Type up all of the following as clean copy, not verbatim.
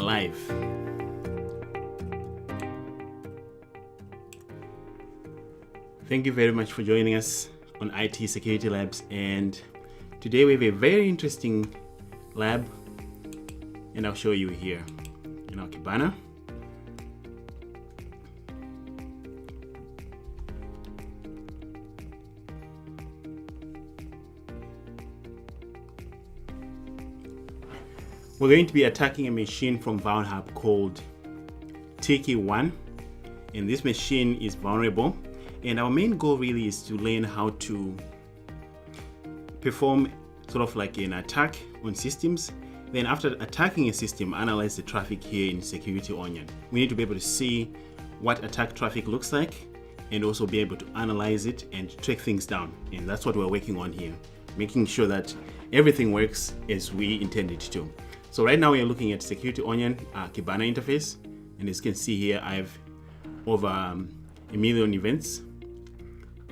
live. Thank you very much for joining us on IT Security Labs, and today we have a very interesting lab, and I'll show you here in our Kibana. We're going to be attacking a machine from Vulnhub called Tiki 1, and this machine is vulnerable, and our main goal really is to learn how to perform sort of like an attack on systems. Then after attacking a system, analyze the traffic here in Security Onion. We need to be able to see what attack traffic looks like and also be able to analyze it and track things down, and that's what we're working on here, making sure that everything works as we intended to. So right now we are looking at Security Onion Kibana interface, and as you can see here, I have over 1 million events,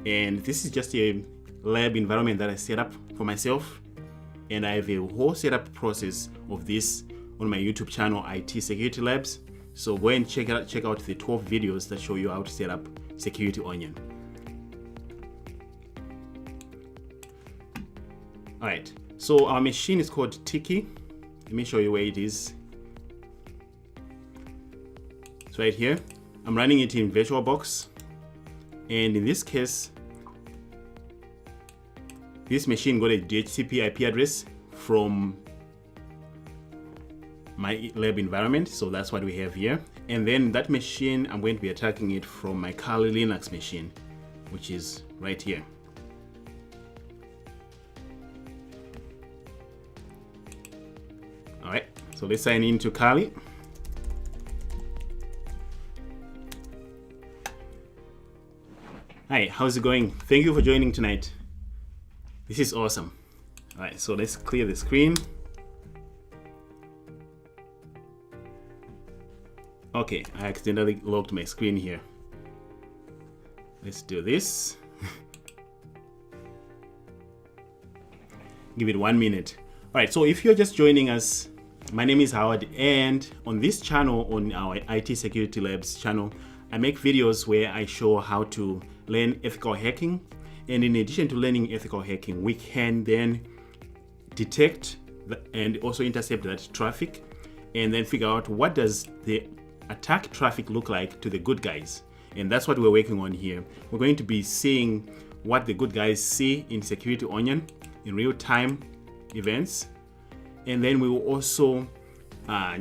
and this is just a lab environment that I set up for myself, and I have a whole setup process of this on my YouTube channel, IT Security Labs. So go and check out the 12 videos that show you how to set up Security Onion. All right, so our machine is called Tiki. Let me show you where it is. It's right here. I'm running it in VirtualBox, and in this case, this machine got a DHCP IP address from my lab environment, so that's what we have here. And then that machine, I'm going to be attacking it from my Kali Linux machine, which is right here. All right, so let's sign into Kali. Hi, how's it going? Thank you for joining tonight. This is awesome. All right, so let's clear the screen. Okay, I accidentally locked my screen here. Let's do this. Give it 1 minute. All right, so if you're just joining us, my name is Howard, and on this channel, on our IT Security Labs channel, I make videos where I show how to learn ethical hacking. And in addition to learning ethical hacking, we can then detect and also intercept that traffic, and then figure out what does the attack traffic look like to the good guys. And that's what we're working on here. We're going to be seeing what the good guys see in Security Onion in real-time events, and then we will also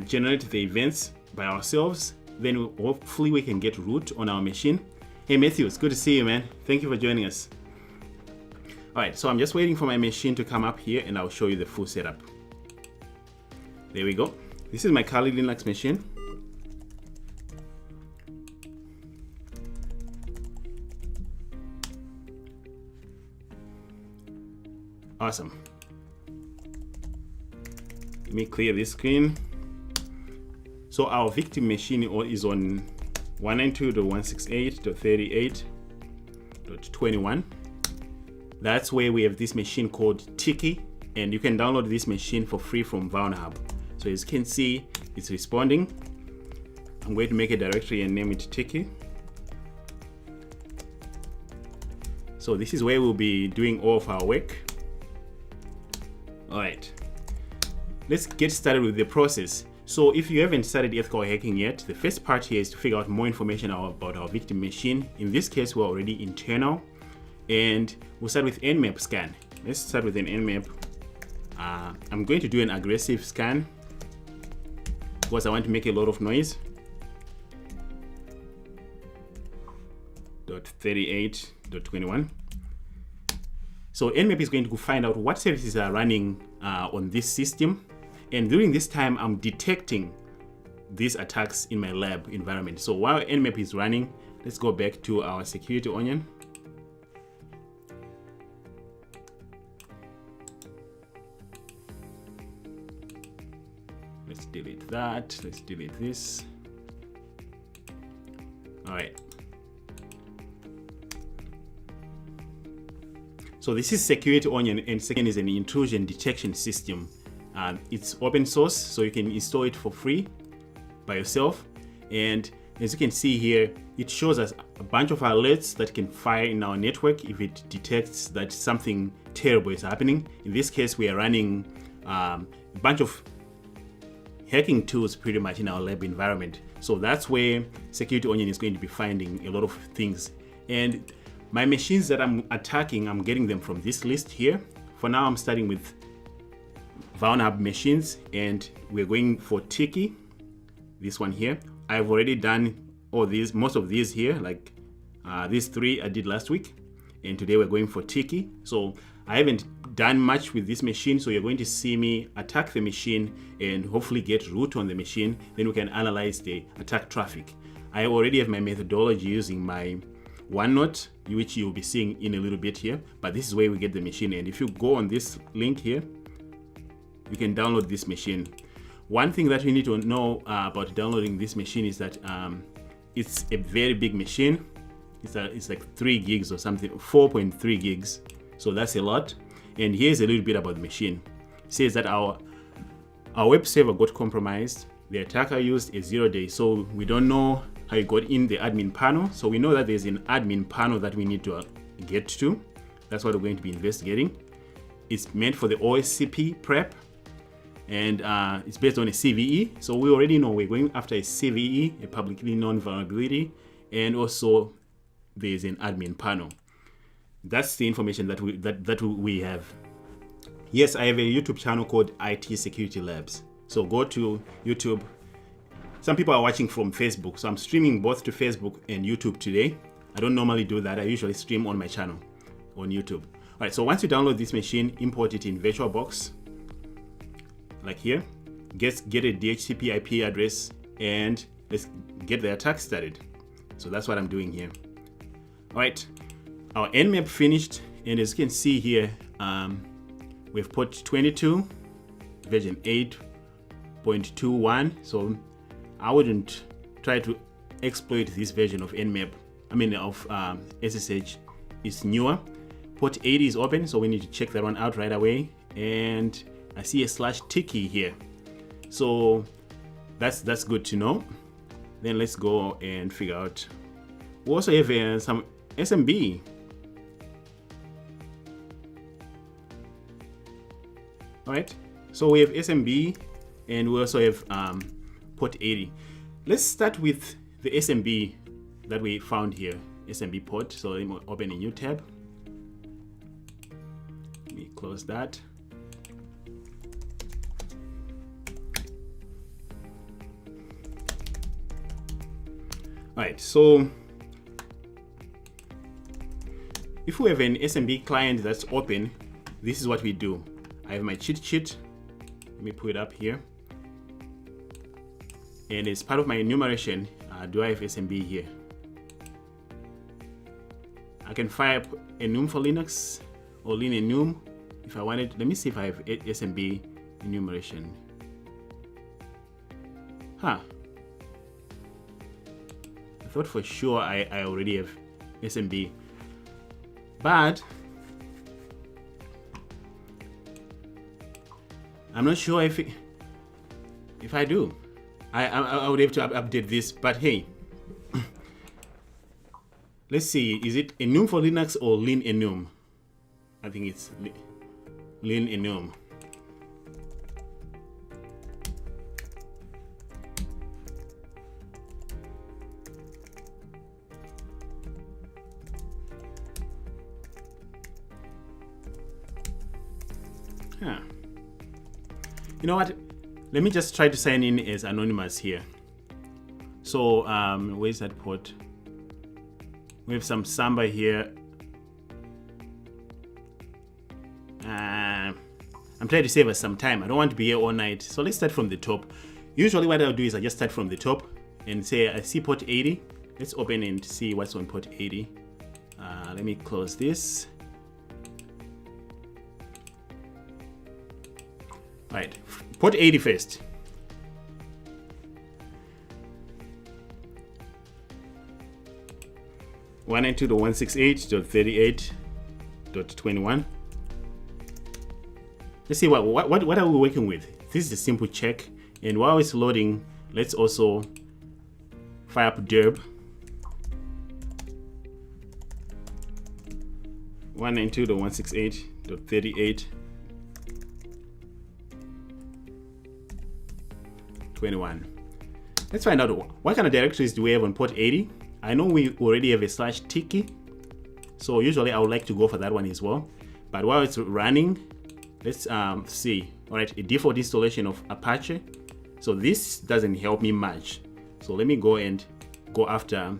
generate the events by ourselves. Then hopefully we can get root on our machine. Hey Matthew, it's good to see you, man. Thank you for joining us. All right, so I'm just waiting for my machine to come up here, and I'll show you the full setup. There we go. This is my Kali Linux machine. Awesome. Let me clear this screen. So our victim machine is on 192.168.38.21. That's where we have this machine called Tiki, and you can download this machine for free from Vulnhub. So as you can see, it's responding. I'm going to make a directory and name it Tiki. So this is where we'll be doing all of our work. All right, let's get started with the process. So if you haven't started ethical hacking yet, the first part here is to figure out more information about our victim machine. In this case, we're already internal, and we'll start with Nmap scan. Let's start with an Nmap. I'm going to do an aggressive scan because I want to make a lot of noise. .38.21. So Nmap is going to find out what services are running on this system, and during this time I'm detecting these attacks in my lab environment. So while Nmap is running, let's go back to our Security Onion. Let's delete that. Let's delete this. All right. So this is Security Onion, and second is an intrusion detection system. It's open source, so you can install it for free. by yourself. And as you can see here, it shows us a bunch of alerts that can fire in our network if it detects that something terrible is happening. In this case, we are running a bunch of hacking tools pretty much in our lab environment. So that's where Security Onion is going to be finding a lot of things. And my machines that I'm attacking, I'm getting them from this list here. For now, I'm starting with Vulnhub machines, and we're going for Tiki, this one here. I've already done all these, most of these here, like these 3 I did last week, and today we're going for Tiki. So I haven't done much with this machine, so you're going to see me attack the machine and hopefully get root on the machine. Then we can analyze the attack traffic. I already have my methodology using my OneNote, which you'll be seeing in a little bit here, but this is where we get the machine. And if you go on this link here, you can download this machine. One thing that you need to know about downloading this machine is that it's a very big machine. It's like 3 gigs or something, 4.3 gigs. So that's a lot. And here's a little bit about the machine. It says that our web server got compromised. The attacker used a 0-day. So we don't know how it got in the admin panel. So we know that there's an admin panel that we need to get to. That's what we're going to be investigating. It's meant for the OSCP prep. And it's based on a CVE. So we already know we're going after a CVE, a publicly known vulnerability, and also there's an admin panel. That's the information that we have. Yes, I have a YouTube channel called IT Security Labs. So go to YouTube. Some people are watching from Facebook, so I'm streaming both to Facebook and YouTube today. I don't normally do that. I usually stream on my channel on YouTube. All right, so once you download this machine, import it in VirtualBox. Like here, get a DHCP IP address, and let's get the attack started. So that's what I'm doing here. All right, our Nmap finished, and as you can see here, we've put 22, version 8.21. So I wouldn't try to exploit this version of Nmap. I mean of SSH. It's newer. Port 80 is open, so we need to check that one out right away. And I see a /Tiki here, so that's good to know. Then let's go and figure out. We also have some SMB. All right, so we have SMB, and we also have port 80. Let's start with the SMB that we found here, SMB port. So let me open a new tab. Let me close that. All right, so if we have an SMB client that's open, this is what we do. I have my cheat sheet. Let me put it up here. And as part of my enumeration, do I have SMB here? I can fire enum for Linux or lean enum if I wanted. Let me see if I have SMB enumeration. Huh. I thought for sure I already have SMB, but I'm not sure if I do. I would have to update this, but hey, let's see, is it enum for Linux or lean enum? I think it's lean enum. Huh. You know what? Let me just try to sign in as anonymous here. So where's that port? We have some Samba here. I'm trying to save us some time. I don't want to be here all night. So let's start from the top. Usually what I'll do is I just start from the top and say I see port 80. Let's open and see what's on port 80. Let me close this. All right, port 80 first. .192.168.38.21. Let's see what are we working with. This is a simple check, and while it's loading, let's also fire up derb 192.168.38.21. Let's find out what kind of directories do we have on port 80. I know we already have a /tiki, so usually I would like to go for that one as well. But while it's running, let's see. All right, a default installation of Apache. So this doesn't help me much. So let me go and go after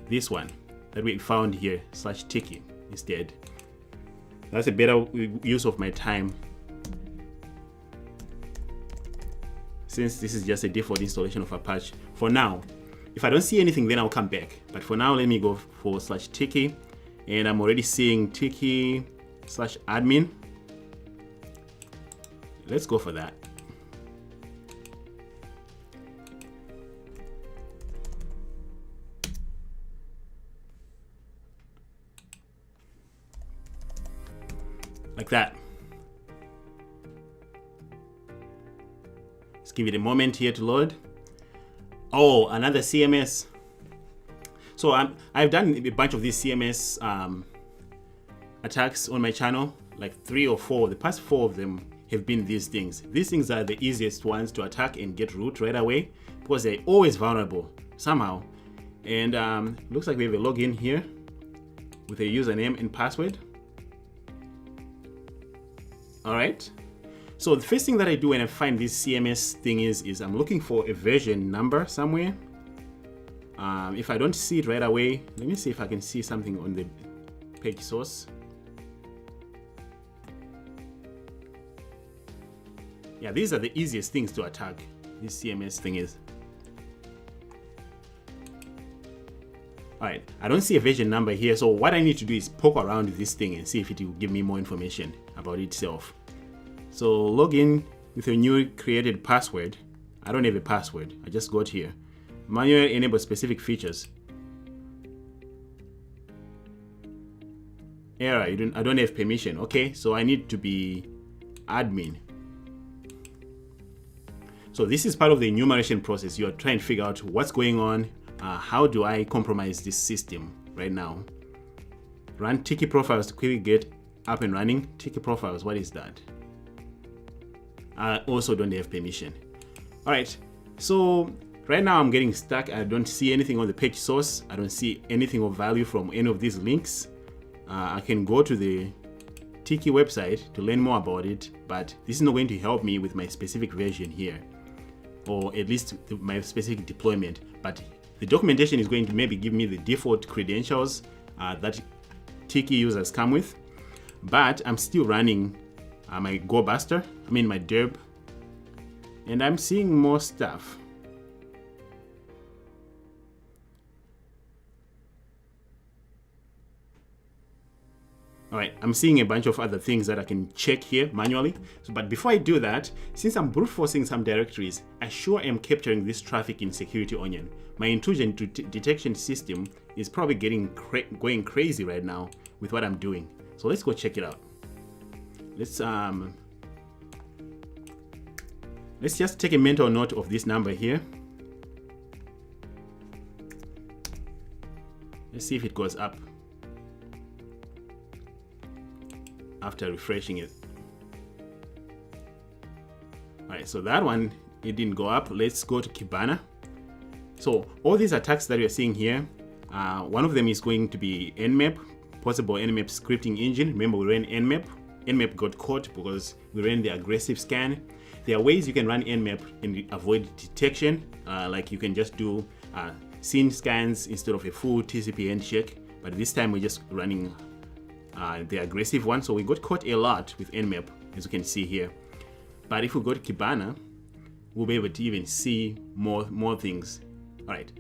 this one that we found here, /tiki instead. That's a better use of my time, since this is just a default installation of Apache for now. If I don't see anything, then I'll come back. But for now, let me go for /tiki, and I'm already seeing tiki /admin. Let's go for that. Like that. Let's give it a moment here to load. Oh, another CMS. So I've done a bunch of these CMS attacks on my channel, like 3 or 4. The past 4 of them have been these things. These things are the easiest ones to attack and get root right away, because they're always vulnerable somehow. And looks like we have a login here with a username and password. All right. So the first thing that I do when I find this CMS thing is I'm looking for a version number somewhere. If I don't see it right away, let me see if I can see something on the page source. Yeah, these are the easiest things to attack. This CMS thing is. All right, I don't see a version number here. So what I need to do is poke around this thing and see if it will give me more information about itself. So log in with a new created password. I don't have a password. I just got here. Manually enable specific features. Error, I don't have permission. Okay, so I need to be admin. So this is part of the enumeration process. You are trying to figure out what's going on. How do I compromise this system right now? Run Tiki profiles to quickly get up and running. Tiki profiles, what is that? I also don't have permission. All right, so right now I'm getting stuck. I don't see anything on the page source. I don't see anything of value from any of these links. I can go to the Tiki website to learn more about it, but this is not going to help me with my specific version here, or at least my specific deployment. But the documentation is going to maybe give me the default credentials that Tiki users come with. But I'm still running my GoBuster, my derb, and I'm seeing more stuff. All right, I'm seeing a bunch of other things that I can check here manually. But before I do that, since I'm brute forcing some directories, I sure am capturing this traffic in Security Onion. My intrusion detection system is probably going crazy right now with what I'm doing. So let's go check it out. Let's just take a mental note of this number here. Let's see if it goes up after refreshing it. All right, so that one, it didn't go up. Let's go to Kibana. So all these attacks that you're seeing here, one of them is going to be Nmap, possible Nmap scripting engine. Remember, we ran Nmap. Nmap got caught because we ran the aggressive scan. There are ways you can run Nmap and avoid detection. Like you can just do scene scans instead of a full TCP handshake. But this time we're just running the aggressive one. So we got caught a lot with Nmap, as you can see here. But if we go to Kibana, we'll be able to even see more things. All right.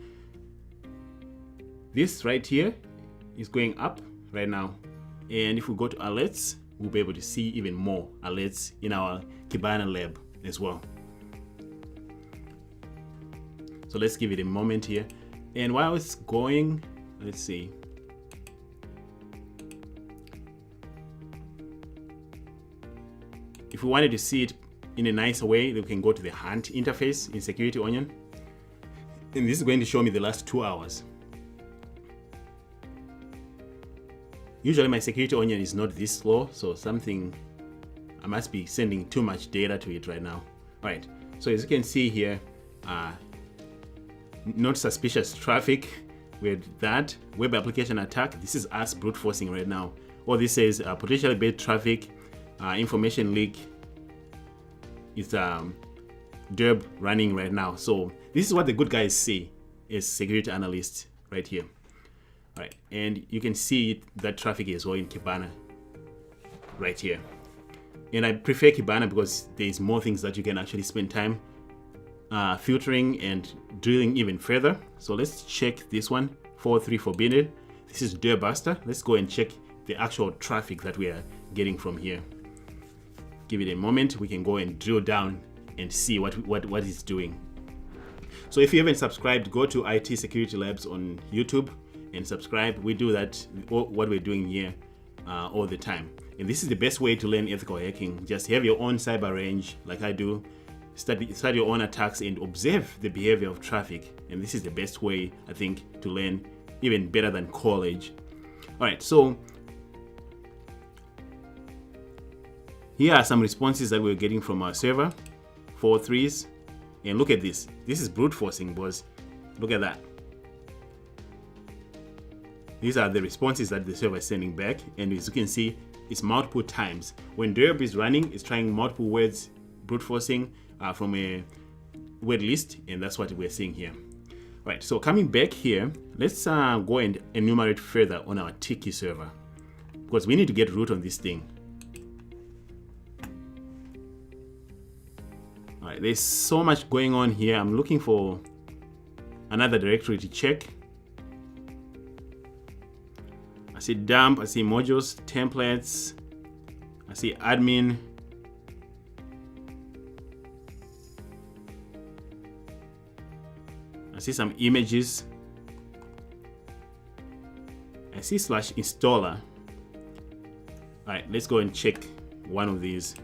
This right here is going up right now. And if we go to alerts, we'll be able to see even more alerts in our Kibana lab as well. So let's give it a moment here. And while it's going, let's see. If we wanted to see it in a nicer way, we can go to the Hunt interface in Security Onion. And this is going to show me the last 2 hours. Usually my security onion is not this slow, so I must be sending too much data to it right now. All right, so as you can see here, not suspicious traffic with that web application attack. This is us brute forcing right now. Or this says potentially bad traffic, information leak. It's derb running right now. So this is what the good guys see as security analysts right here. All right, and you can see that traffic as well in Kibana right here. And I prefer Kibana because there's more things that you can actually spend time filtering and drilling even further. So let's check this one, 403 forbidden. This is Derbuster. Let's go and check the actual traffic that we are getting from here. Give it a moment. We can go and drill down and see what it's doing. So if you haven't subscribed, go to IT Security Labs on YouTube and subscribe. We do that, what we're doing here all the time. And this is the best way to learn ethical hacking. Just have your own cyber range like I do. Start your own attacks and observe the behavior of traffic. And this is the best way, I think, to learn, even better than college. All right, so here are some responses that we're getting from our server, 4.3s. And look at this. This is brute forcing, boys. Look at that. These are the responses that the server is sending back. And as you can see, it's multiple times. When derb is running, it's trying multiple words, brute forcing from a word list. And that's what we're seeing here. All right, so coming back here, let's go and enumerate further on our Tiki server, because we need to get root on this thing. All right, there's so much going on here. I'm looking for another directory to check. I see dump, I see modules, templates, I see admin. I see some images. I see /installer. All right, let's go and check one of these.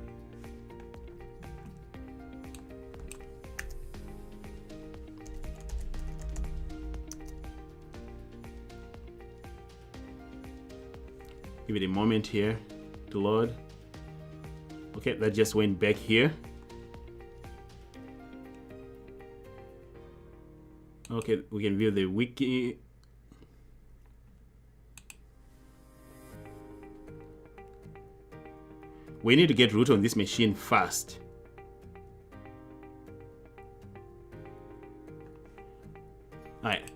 Give it a moment here to load. Okay, that just went back here. Okay, we can view the wiki. We need to get root on this machine fast. All right,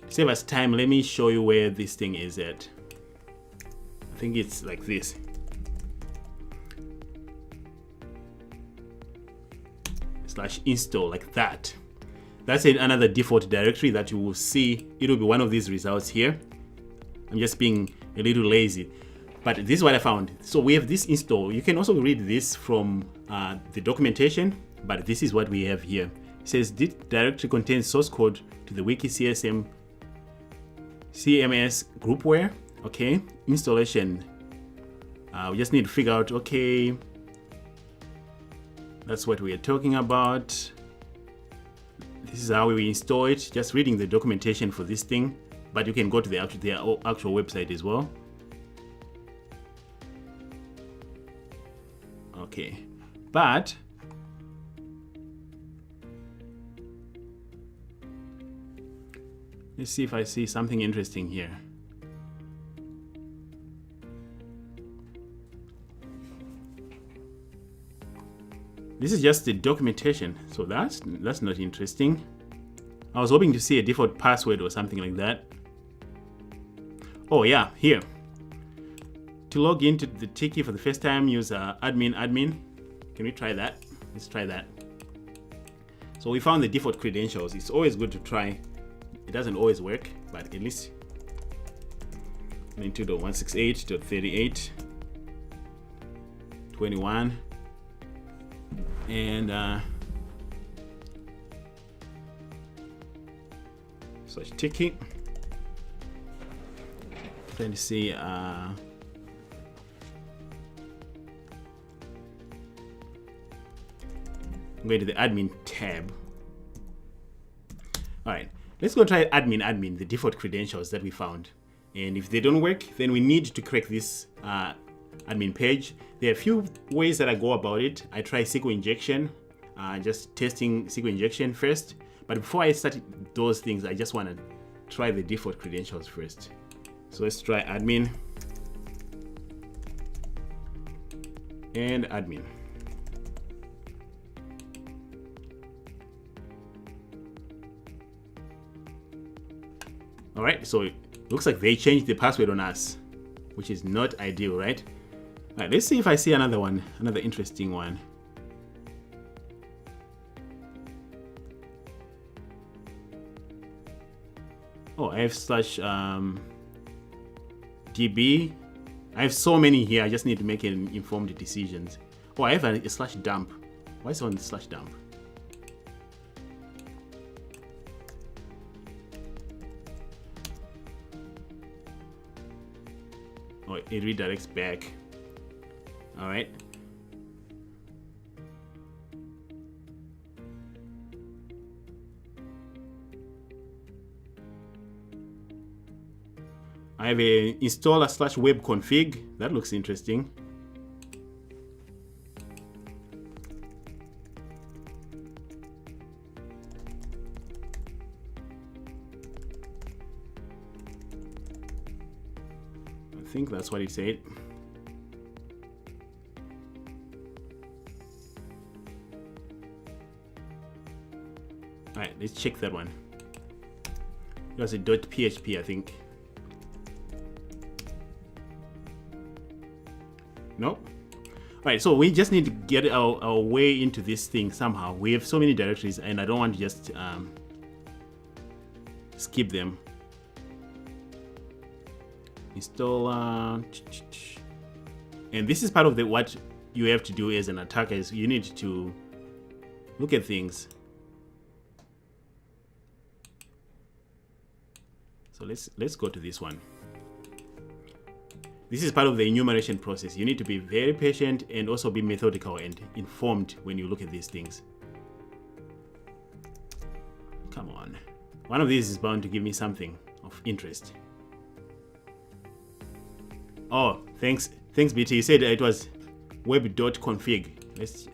save us time. Let me show you where this thing is at. I think it's like this. /install, like that. That's another default directory that you will see. It will be one of these results here. I'm just being a little lazy, but this is what I found. So we have this install. You can also read this from the documentation, but this is what we have here. It says this directory contains source code to the wiki CMS groupware. Okay, installation. We just need to figure out, okay, that's what we are talking about. This is how we install it. Just reading the documentation for this thing, but you can go to their actual website as well. Okay, but let's see if I see something interesting here. This is just the documentation, so that's not interesting. I was hoping to see a default password or something like that. Oh yeah, here. To log into the Tiki for the first time, use admin. Can we try that? Let's try that. So we found the default credentials. It's always good to try. It doesn't always work, but at least 92.168.38.21. And search Tiki. Trying to see I'm going to the admin tab. All right, let's go try admin, the default credentials that we found. And if they don't work, then we need to correct this admin page. There are a few ways that I go about it. I try SQL injection, just testing SQL injection first. But before I start those things, I just want to try the default credentials first. So let's try admin and admin. All right, so it looks like they changed the password on us, which is not ideal, right? All right, let's see if I see another one, another interesting one. Oh, I have slash DB. I have so many here. I just need to make informed decisions. Oh, I have a slash dump. Why is it on slash dump? Oh, it redirects back. All right. I have a installer slash web config. That looks interesting. I think that's what it said. All right, let's check that one. It was a .php, I think. Nope. All right, so we just need to get our way into this thing somehow. We have so many directories and I don't want to just skip them. Install, and this is part of what you have to do as an attacker is you need to look at things. So let's go to this one. This is part of the enumeration process. You need to be very patient and also be methodical and informed when you look at these things. Come on. One of these is bound to give me something of interest. Oh, thanks BT. You said it was web.config. Let's.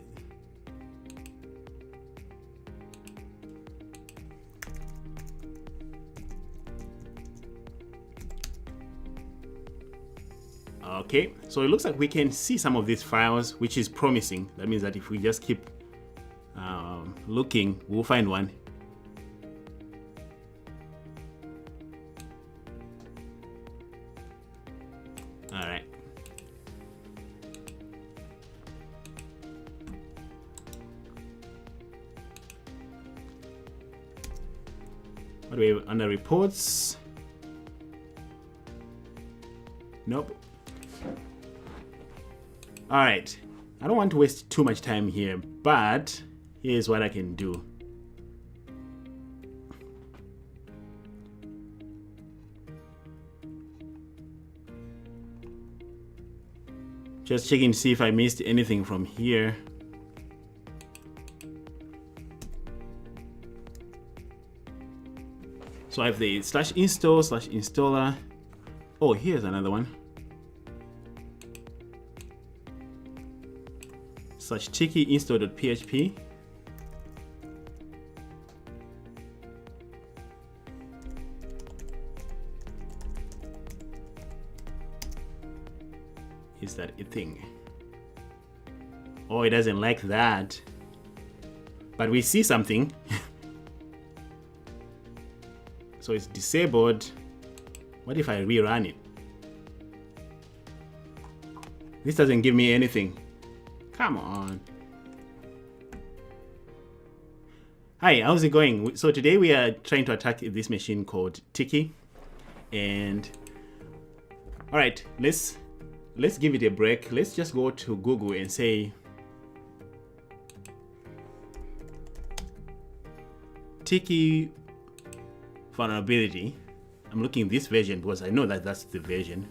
Okay, so it looks like we can see some of these files, which is promising. That means that if we just keep looking, we'll find one. All right. What do we have under reports? Nope. All right, I don't want to waste too much time here, but here's what I can do. Just checking to see if I missed anything from here. So I have the slash install slash installer. Oh, here's another one. Slash Tiki install.php. Is that a thing? Oh, it doesn't like that. But we see something. So it's disabled. What if I rerun it? This doesn't give me anything. Come on. Hi, how's it going? So today we are trying to attack this machine called Tiki. And all right, let's give it a break. Let's just go to Google and say Tiki vulnerability. I'm looking at this version because I know that that's the version.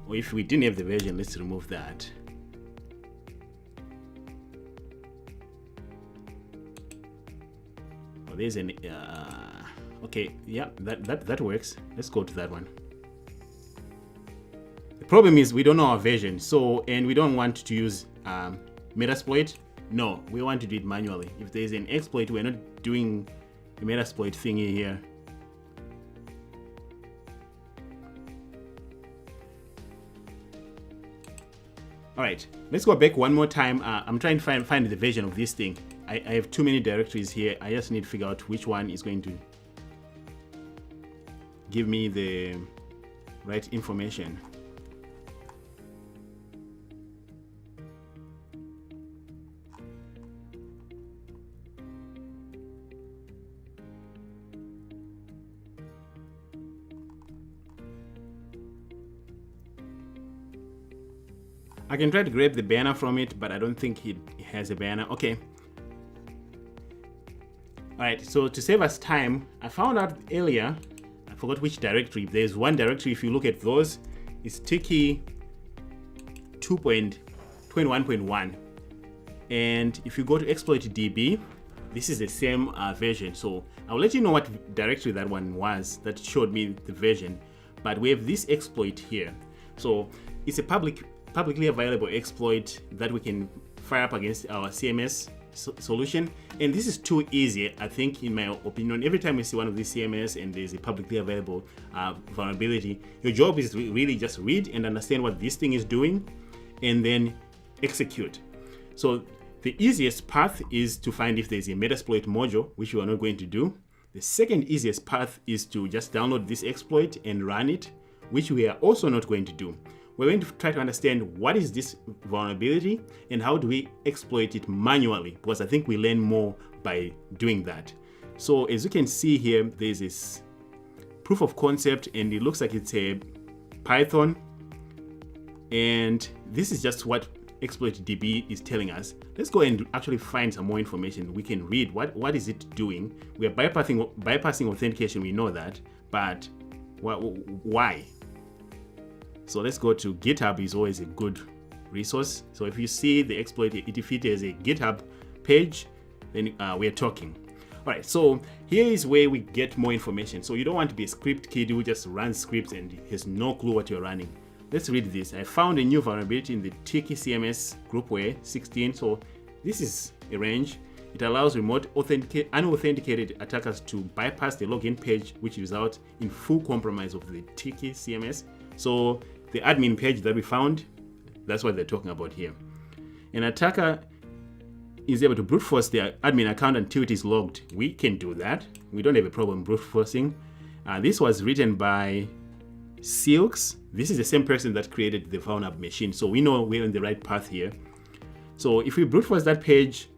Or if we didn't have the version, let's remove that. there's an okay, yeah, that works. Let's go to that one. The problem is we don't know our version, so, and we don't want to use Metasploit. No, we want to do it manually. If there's an exploit, we're not doing the Metasploit thingy here. All right, let's go back one more time. I'm trying to find the version of this thing. I have too many directories here. I just need to figure out which one is going to give me the right information. I can try to grab the banner from it, but I don't think it has a banner. Okay. All right, so to save us time, I found out earlier, I forgot which directory. There's one directory, if you look at those, it's Tiki 2.21.1. And if you go to exploit.db, this is the same version. So I'll let you know what directory that one was that showed me the version. But we have this exploit here. So it's a publicly available exploit that we can fire up against our CMS solution, and this is too easy, I think, in my opinion. Every time you see one of these CMS and there's a publicly available vulnerability, your job is to really just read and understand what this thing is doing and then execute. So the easiest path is to find if there's a Metasploit module, which we are not going to do. The second easiest path is to just download this exploit and run it, which we are also not going to do. We're going to try to understand what is this vulnerability and how do we exploit it manually, because I think we learn more by doing that. So as you can see here, there's this proof of concept and it looks like it's a Python. And this is just what exploit.db is telling us. Let's go and actually find some more information. We can read what is it doing. We are bypassing authentication, we know that, but why? So let's go to GitHub. Is always a good resource. So if you see the exploit, if it is a GitHub page, then we're talking. All right, so here is where we get more information. So you don't want to be a script kid who just runs scripts and has no clue what you're running. Let's read this. I found a new vulnerability in the Tiki CMS groupware 16. So this is a range. It allows remote unauthenticated attackers to bypass the login page, which results in full compromise of the Tiki CMS. So the admin page that we found, that's what they're talking about here. An attacker is able to brute force their admin account until it is logged. We can do that. We don't have a problem brute forcing. This was written by Silks. This is the same person that created the Vulnhub machine. So we know we're on the right path here. So if we brute force that page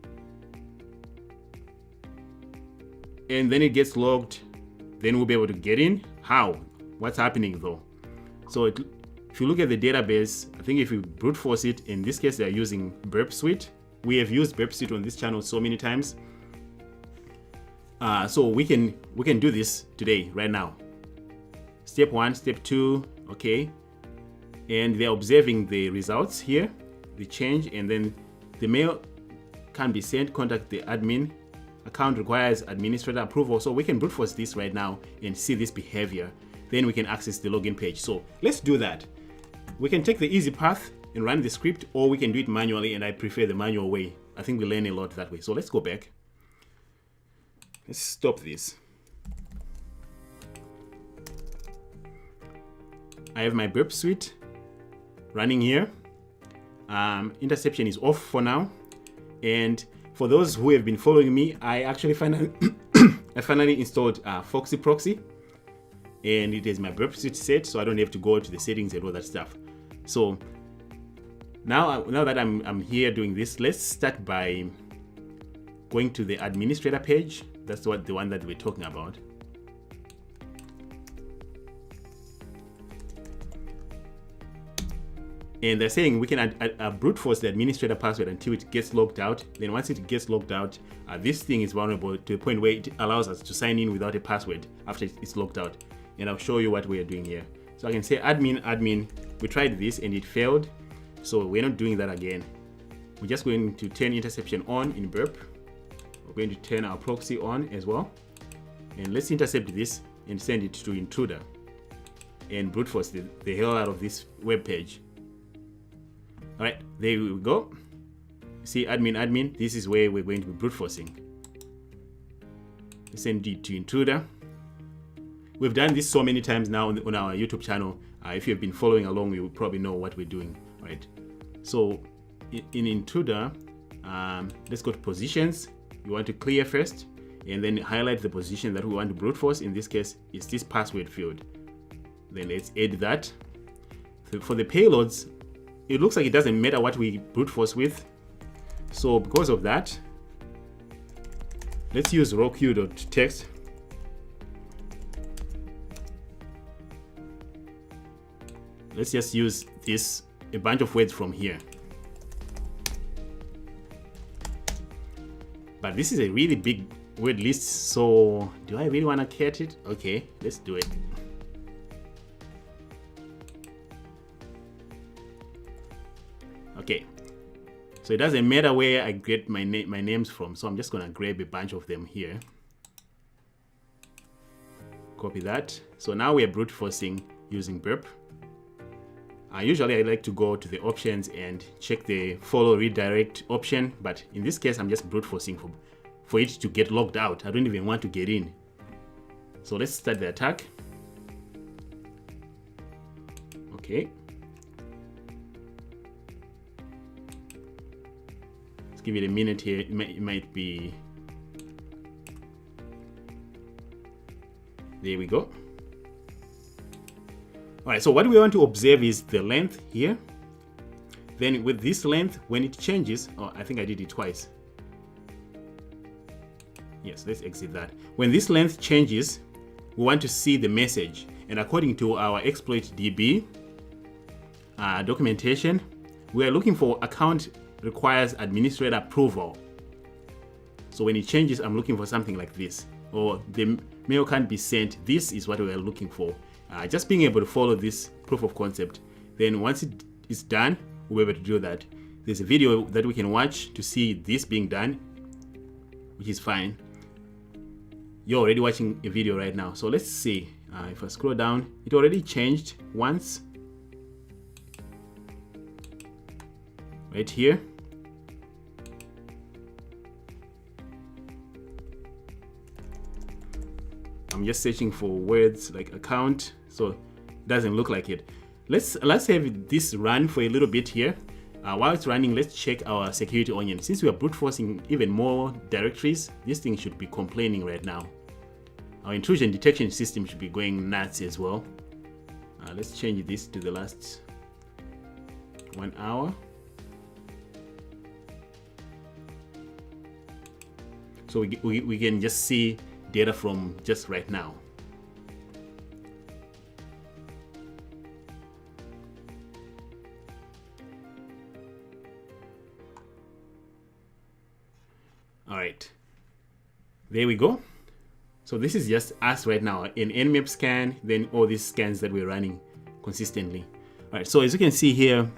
and then it gets logged, then we'll be able to get in. How? What's happening though? So if you look at the database, I think if you brute force it, in this case they're using Burp Suite. We have used Burp Suite on this channel so many times. So we can do this today, right now. Step 1, step 2, okay. And they're observing the results here, the change, and then the mail can be sent, contact the admin. Account requires administrator approval. So we can brute force this right now and see this behavior. Then we can access the login page. So let's do that. We can take the easy path and run the script, or we can do it manually, and I prefer the manual way. I think we learn a lot that way. So let's go back. Let's stop this. I have my Burp Suite running here. Interception is off for now. And for those who have been following me, I actually finally installed Foxy Proxy. And it is my Burp Suite set, so I don't have to go to the settings and all that stuff. So now that I'm here doing this, let's start by going to the administrator page. That's the one that we're talking about. And they're saying we can brute force the administrator password until it gets logged out. Then once it gets logged out, this thing is vulnerable to a point where it allows us to sign in without a password after it's logged out. And I'll show you what we are doing here. So I can say admin, we tried this and it failed. So we're not doing that again. We're just going to turn interception on in Burp. We're going to turn our proxy on as well. And let's intercept this and send it to intruder and brute force the hell out of this web page. All right, there we go. See, admin, this is where we're going to be brute forcing. Send it to intruder. We've done this so many times now on our YouTube channel. If you've been following along, you will probably know what we're doing, right? So in intruder, let's go to positions. You want to clear first, and then highlight the position that we want to brute force. In this case, it's this password field. Then let's add that. So for the payloads, it looks like it doesn't matter what we brute force with. So because of that, let's use rawq.text. Let's just use a bunch of words from here. But this is a really big word list, so do I really want to cat it? Okay, let's do it. Okay, so it doesn't matter where I get my names from, so I'm just gonna grab a bunch of them here. Copy that. So now we're brute forcing using burp. Usually I like to go to the options and check the follow redirect option, but in this case I'm just brute forcing for it to get logged out. I don't even want to get in. So let's start the attack. Okay. Let's give it a minute here. It might be. There we go. All right, so what we want to observe is the length here. Then with this length, when it changes, oh, I think I did it twice. Yes, let's exit that. When this length changes, we want to see the message. And according to our exploit DB documentation, we are looking for account requires administrator approval. So when it changes, I'm looking for something like this. Or the mail can't be sent. This is what we are looking for. Just being able to follow this proof of concept. Then once it is done, we'll be able to do that. There's a video that we can watch to see this being done, which is fine. You're already watching a video right now. So let's see. If I scroll down, it already changed once. Right here. I'm just searching for words like account, so it doesn't look like it. Let's have this run for a little bit here. While it's running, let's check our security onion. Since we are brute forcing even more directories, this thing should be complaining right now. Our intrusion detection system should be going nuts as well. Let's change this to the last 1 hour. So we can just see data from just right now. All right, there we go. So this is just us right now in Nmap scan, then all these scans that we're running consistently. All right, so as you can see here,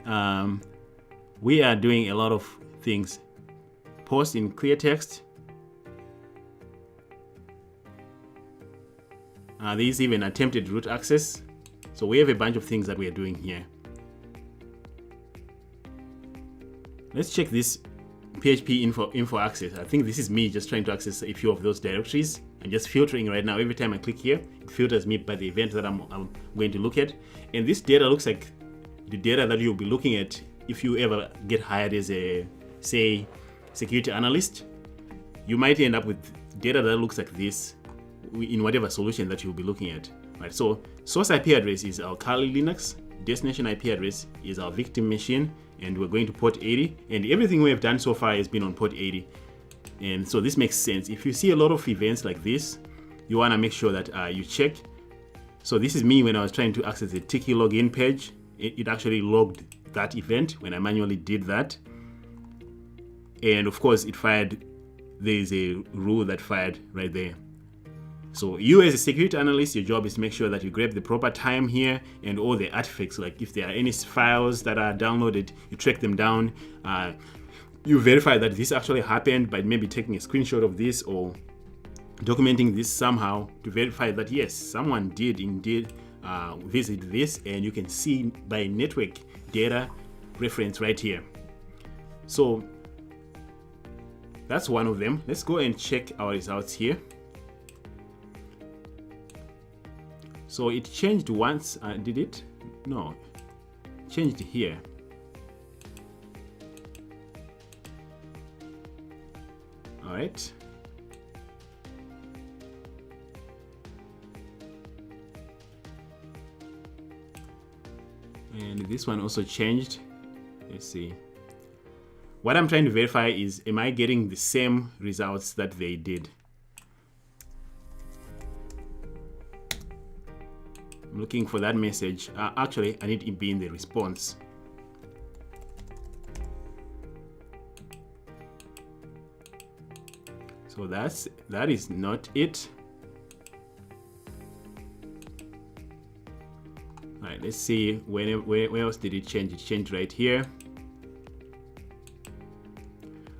we are doing a lot of things. Post in clear text. There's even attempted root access. So we have a bunch of things that we are doing here. Let's check this PHP info access. I think this is me just trying to access a few of those directories and just filtering right now. Every time I click here, it filters me by the event that I'm going to look at. And this data looks like the data that you'll be looking at if you ever get hired as a, say, security analyst. You might end up with data that looks like this in whatever solution that you'll be looking at. Right, so source IP address is our Kali Linux, destination IP address is our victim machine, and we're going to port 80, and everything we have done so far has been on port 80. And so this makes sense. If you see a lot of events like this, you want to make sure that you check. So this is me when I was trying to access the Tiki login page. It actually logged that event when I manually did that. And of course it fired, there's a rule that fired right there. So you as a security analyst, your job is to make sure that you grab the proper time here and all the artifacts, like if there are any files that are downloaded, you track them down. you verify that this actually happened by maybe taking a screenshot of this or documenting this somehow to verify that yes, someone did indeed visit this, and you can see by network data reference right here. So that's one of them. Let's go and check our results here. So it changed once, did it? No, changed here. All right. And this one also changed. Let's see. What I'm trying to verify is, am I getting the same results that they did? I'm looking for that message. Actually, I need to be in the response. So that is not it. All right, let's see where else did it change? It changed right here.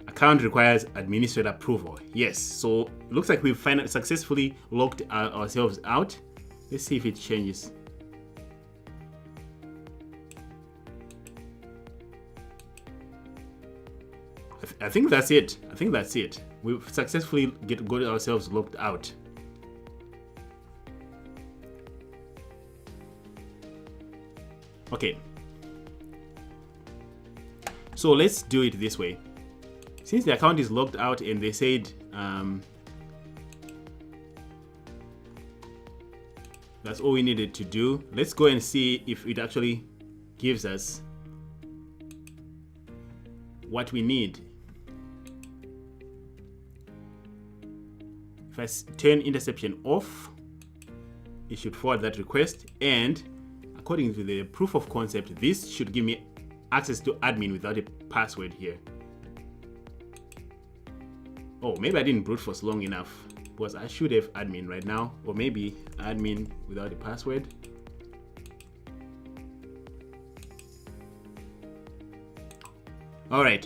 Account requires administrator approval. Yes, so it looks like we've finally successfully logged ourselves out. Let's see if it changes. I think that's it. I think that's it. We've successfully got ourselves logged out. Okay. So let's do it this way. Since the account is logged out and they said that's all we needed to do, let's go and see if it actually gives us what we need. If I turn interception off, it should forward that request, and according to the proof of concept, this should give me access to admin without a password here. Oh, maybe I didn't brute force long enough, because I should have admin right now, or maybe admin without a password. All right.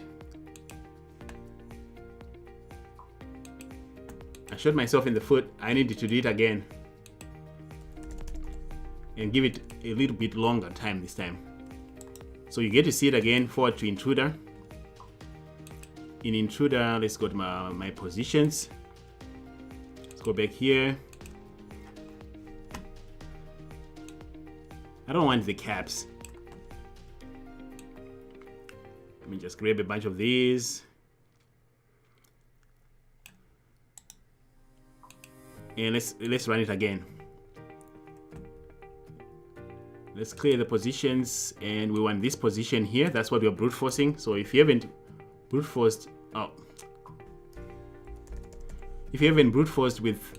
I shot myself in the foot. I needed to do it again and give it a little bit longer time this time. So you get to see it again. Forward to intruder. In intruder, let's go to my positions. Let's go back here. I don't want the caps. Let me just grab a bunch of these. And let's run it again. Let's clear the positions, and we want this position here. That's what we're brute forcing. So if you haven't brute forced, if you haven't brute forced with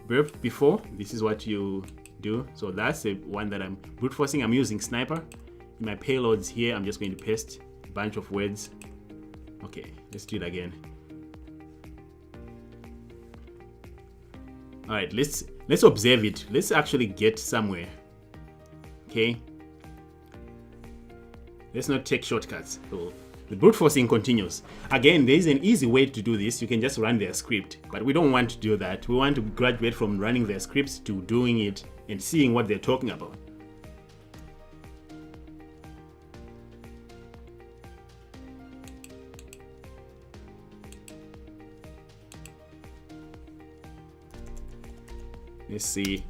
burp before, this is what you do. So that's the one that I'm brute forcing. I'm using sniper. In my payloads here, I'm just going to paste a bunch of words. Okay, let's do it again. All right, let's observe it. Let's actually get somewhere. Okay. Let's not take shortcuts. So the brute forcing continues. Again, there is an easy way to do this. You can just run their script, but we don't want to do that. We want to graduate from running their scripts to doing it and seeing what they're talking about. Let's see.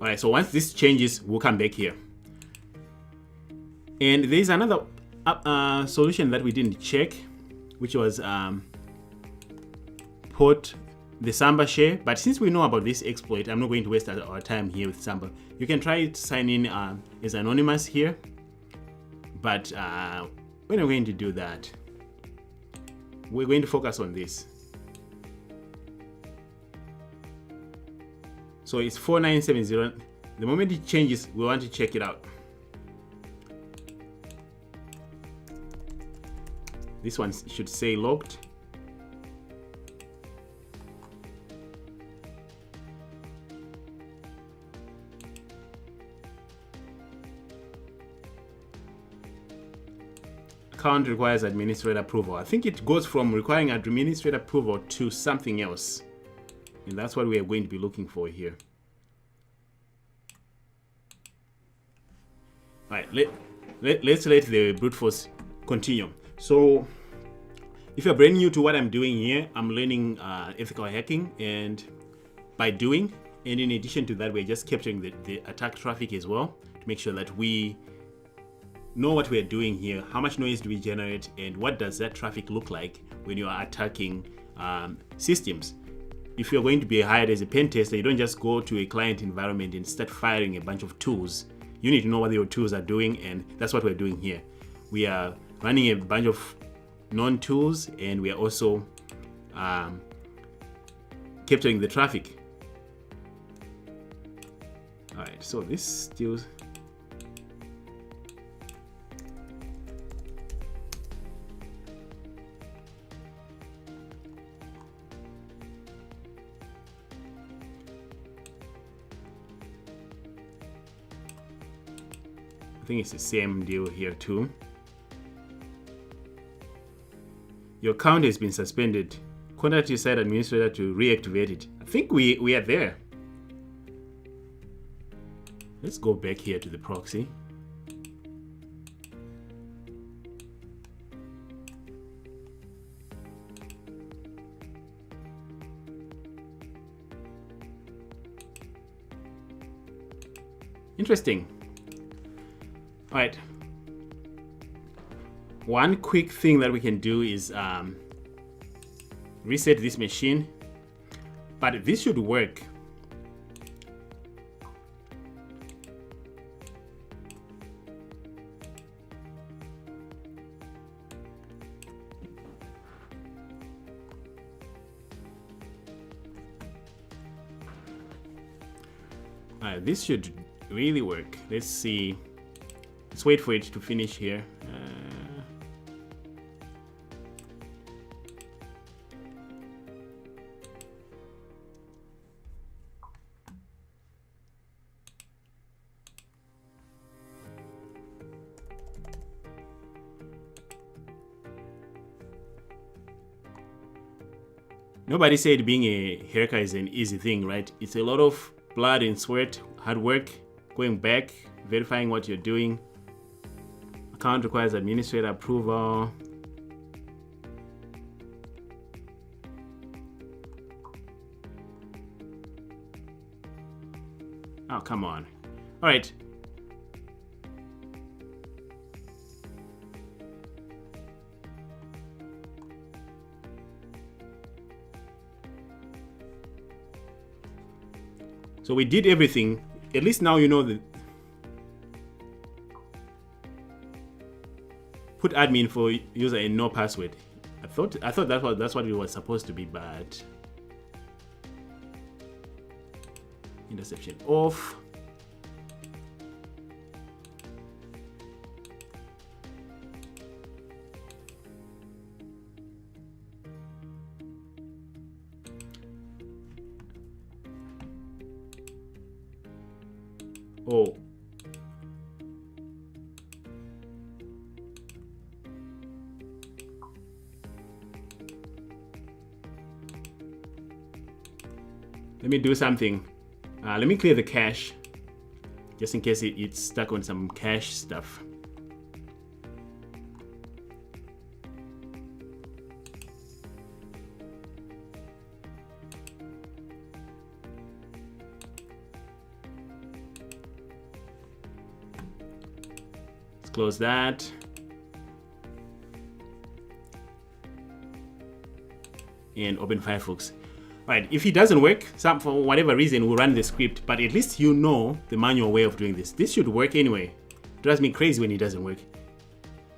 All right, so once this changes, we'll come back here. And there's another solution that we didn't check, which was port the Samba share. But since we know about this exploit, I'm not going to waste our time here with Samba. You can try to sign in as anonymous here. But we're not going to do that. We're going to focus on this. So it's 4970. The moment it changes, we want to check it out. This one should say logged. account requires administrator approval. I think it goes from requiring administrator approval to something else. And that's what we are going to be looking for here. All right, let's let the brute force continue. So if you're brand new to what I'm doing here, I'm learning ethical hacking, and by doing, and in addition to that, we're just capturing the attack traffic as well to make sure that we know what we're doing here, how much noise do we generate, and what does that traffic look like when you are attacking systems. If you're going to be hired as a pen tester, you don't just go to a client environment and start firing a bunch of tools. You need to know what your tools are doing, and that's what we're doing here. We are running a bunch of known tools, and we are also capturing the traffic. All right, so this still. I think it's the same deal here too. Your account has been suspended. Contact your site administrator to reactivate it. I think we are there. Let's go back here to the proxy. Interesting. All right. One quick thing that we can do is reset this machine, but this should work. This should really work. Let's see. Let's wait for it to finish here. Nobody said being a hacker is an easy thing, right? It's a lot of blood and sweat, hard work, going back, verifying what you're doing. Account requires administrator approval. Oh, come on. All right. So we did everything. At least now you know that. Put admin for user and no password. I thought that's what it was supposed to be, but interception off. Oh. Let me do something. Let me clear the cache, just in case it's stuck on some cache stuff. Let's close that. And open Firefox. Right, if it doesn't work, for whatever reason, we'll run the script, but at least you know the manual way of doing this. This should work anyway. It drives me crazy when it doesn't work.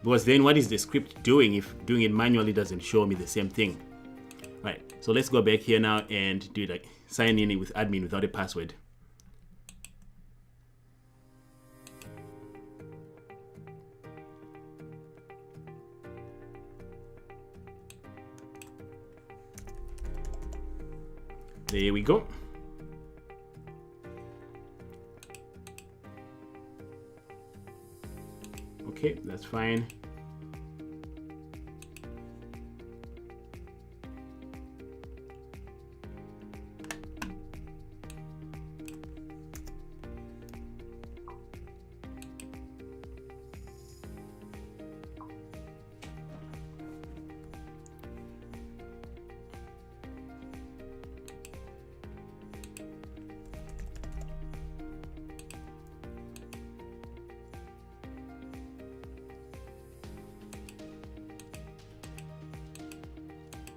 Because then what is the script doing if doing it manually doesn't show me the same thing? Right, so let's go back here now and do like sign in with admin without a password. There we go. Okay, that's fine.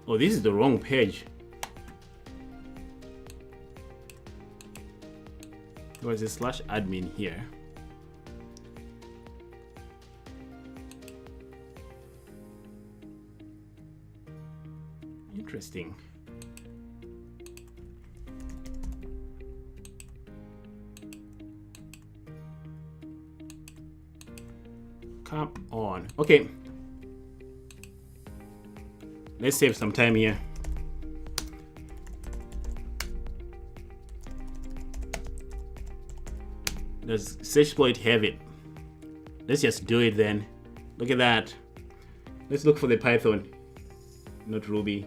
Oh, this is the wrong page. There was a /admin here. Interesting. Come on. Okay. Let's save some time here. Does Sexploit have it? Let's just do it then. Look at that. Let's look for the Python, not Ruby.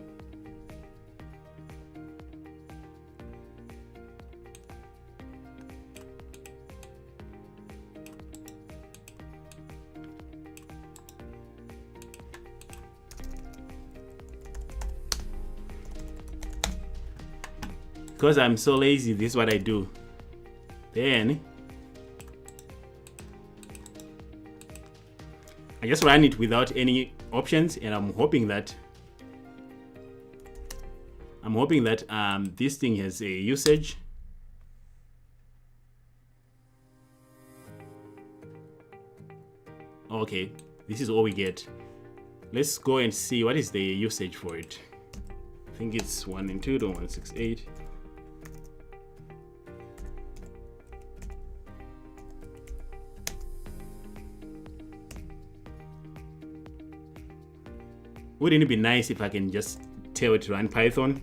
Because I'm so lazy, this is what I do. Then I just run it without any options, and I'm hoping that this thing has a usage. Okay, this is all we get. Let's go and see what is the usage for it. I think it's 192.168. Wouldn't it be nice if I can just tell it to run Python?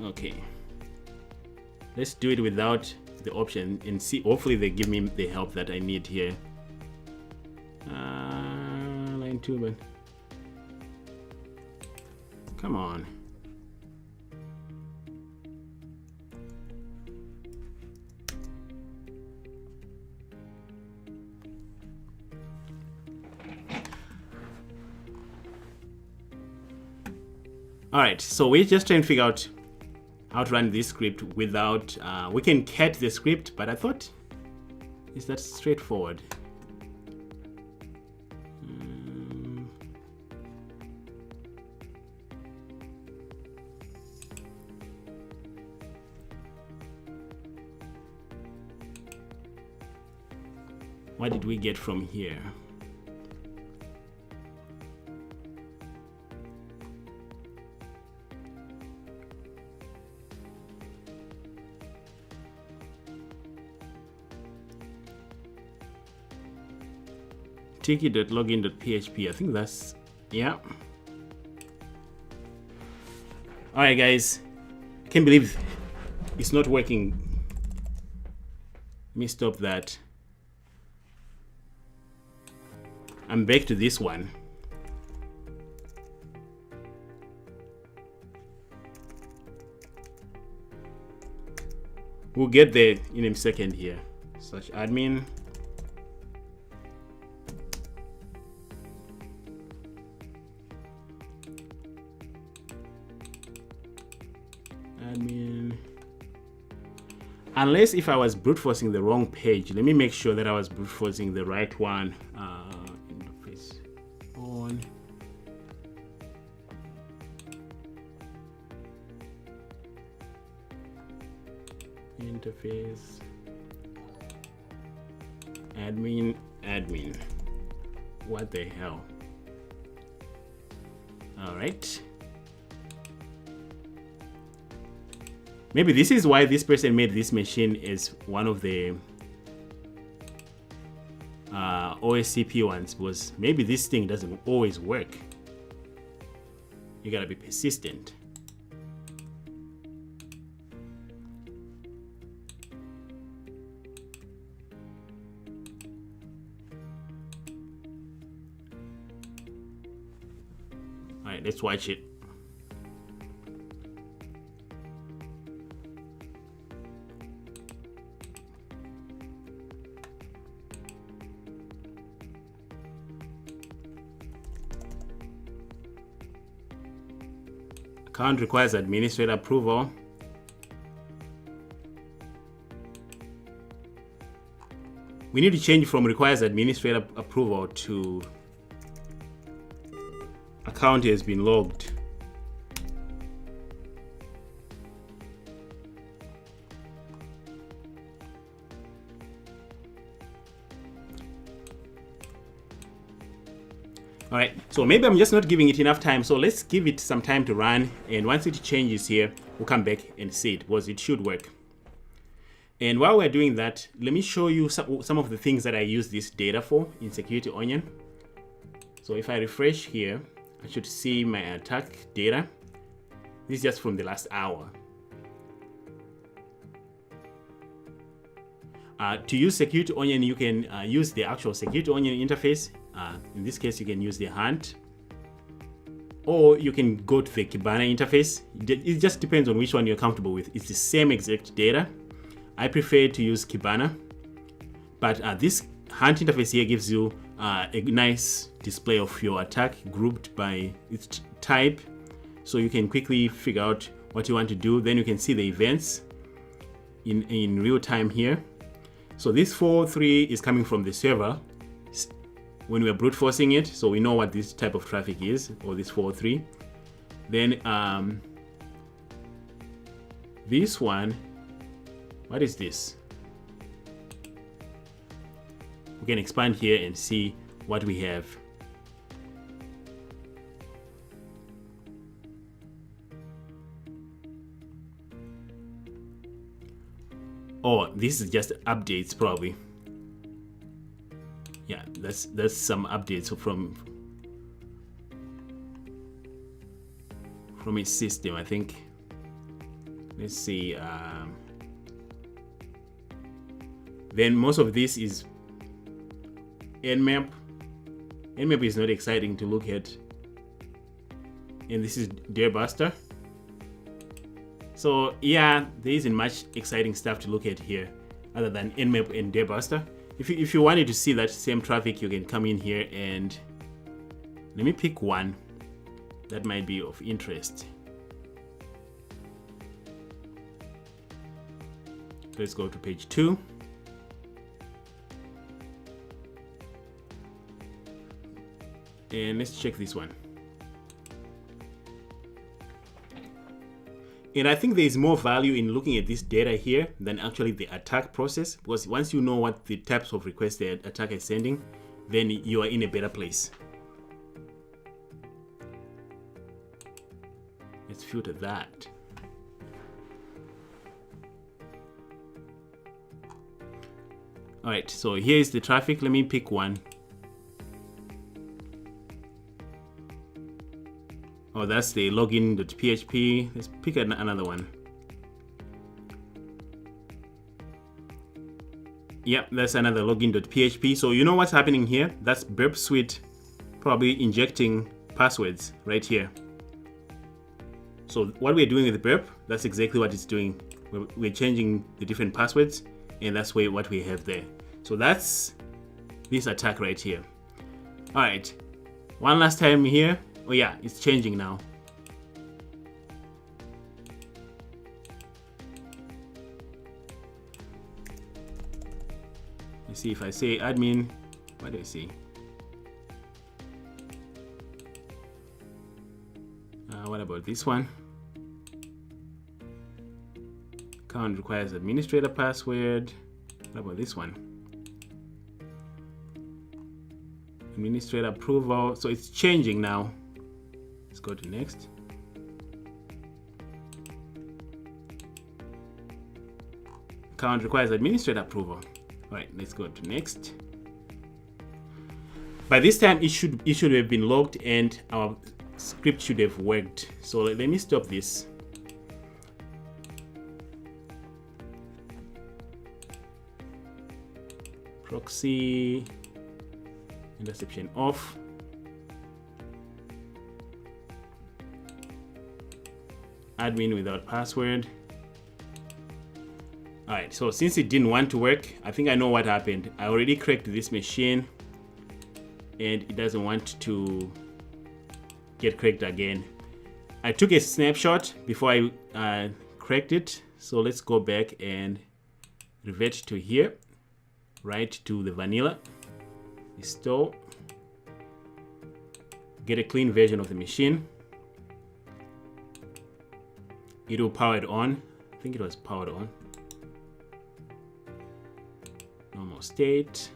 Okay, let's do it without the option and see. Hopefully they give me the help that I need here. Line 2, but come on. All right, so we're just trying to figure out how to run this script without, we can cat the script, but I thought, is that straightforward? What did we get from here? Tiki.login.php. I think that's, yeah. All right, guys. Can't believe it's not working. Let me stop that. I'm back to this one. We'll get there in a second here. /admin. Admin. Unless if I was brute forcing the wrong page, let me make sure that I was brute forcing the right one. Interface on. Interface. Admin. What the hell? All right. Maybe this is why this person made this machine as one of the OSCP ones, because maybe this thing doesn't always work. You gotta be persistent. All right, let's watch it. Account requires administrator approval. We need to change from requires administrator approval to account has been logged. All right, so maybe I'm just not giving it enough time. So let's give it some time to run. And once it changes here, we'll come back and see it because it should work. And while we're doing that, let me show you some of the things that I use this data for in Security Onion. So if I refresh here, I should see my attack data. This is just from the last hour. To use Security Onion, you can use the actual Security Onion interface. In this case, you can use the Hunt, or you can go to the Kibana interface. It just depends on which one you're comfortable with. It's the same exact data. I prefer to use Kibana, but this Hunt interface here gives you a nice display of your attack grouped by its type, so you can quickly figure out what you want to do. Then you can see the events in real time here. So this 403 is coming from the server when we are brute forcing it, so we know what this type of traffic is, or this 403. Then this one, what is this? We can expand here and see what we have. Oh, this is just updates probably. Yeah, that's some updates from its system, I think. Let's see. Then most of this is Nmap. Nmap is not exciting to look at. And this is Darebuster. So yeah, there isn't much exciting stuff to look at here other than Nmap and Darebuster. If you wanted to see that same traffic, you can come in here and let me pick one that might be of interest. Let's go to page 2. And let's check this one. And I think there is more value in looking at this data here than actually the attack process, because once you know what the types of requests the attacker is sending, then you are in a better place. Let's filter that. All right, so here is the traffic. Let me pick one. Oh, that's the login.php. Let's pick another one. Yep, that's another login.php. So you know what's happening here? That's Burp Suite probably injecting passwords right here. So what we're doing with Burp, that's exactly what it's doing. We're changing the different passwords, and that's what we have there. So that's this attack right here. All right, one last time here. Oh yeah, it's changing now. Let's see if I say admin, what do I see? What about this one? Account requires administrator password. What about this one? Administrator approval. So it's changing now. Let's go to next. Account requires administrator approval. All right, let's go to next. By this time, it should have been logged and our script should have worked. So let me stop this. Proxy interception off. Admin without password. All right, so since it didn't want to work, I think I know what happened. I already cracked this machine and it doesn't want to get cracked again. I took a snapshot before I correct it. So let's go back and revert to here, right to the vanilla, restore, get a clean version of the machine. It will power it on. I think it was powered on. Normal state.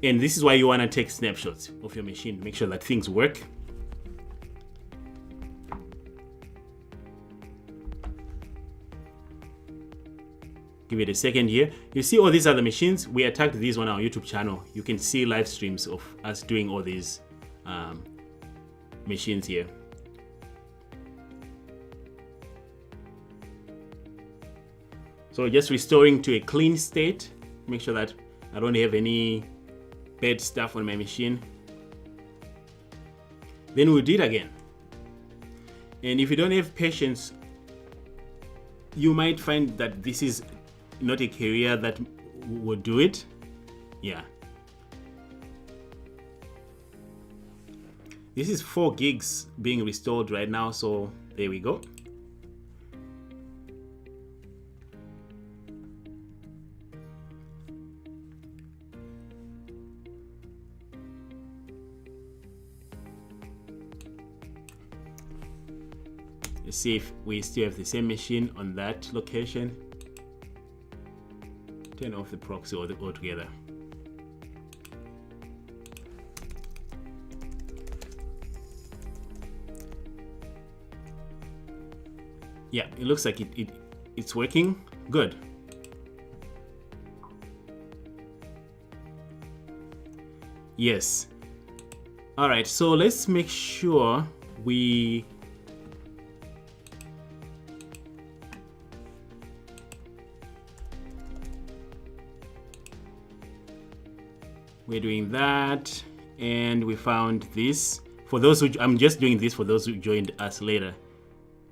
And this is why you want to take snapshots of your machine. Make sure that things work. Give it a second here. You see all these other machines. We attacked these on our YouTube channel. You can see live streams of us doing all these machines here. So just restoring to a clean state. Make sure that I don't have any bad stuff on my machine. Then we'll do it again. And if you don't have patience, you might find that this is not a carrier that would do it. Yeah. This is 4 gigs being restored right now, so there we go. Let's see if we still have the same machine on that location. Turn off the proxy altogether. Yeah, it looks like it's working good. Yes. All right, so let's make sure we're doing that, and we found this. For those who, I'm just doing this for those who joined us later,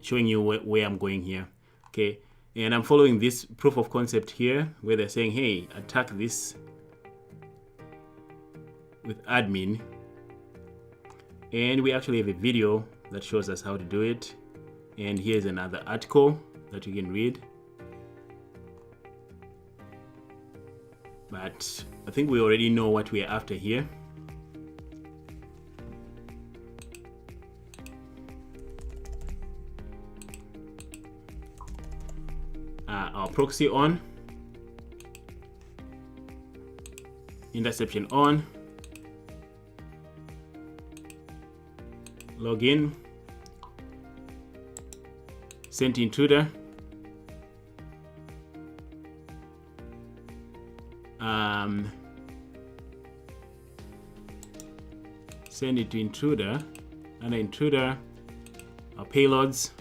showing you where I'm going here. Okay, and I'm following this proof of concept here where they're saying, hey, attack this with admin, and we actually have a video that shows us how to do it. And here's another article that you can read. But I think we already know what we're after here. Our proxy on, interception on, login, sent intruder, send it to intruder, and intruder, our payloads,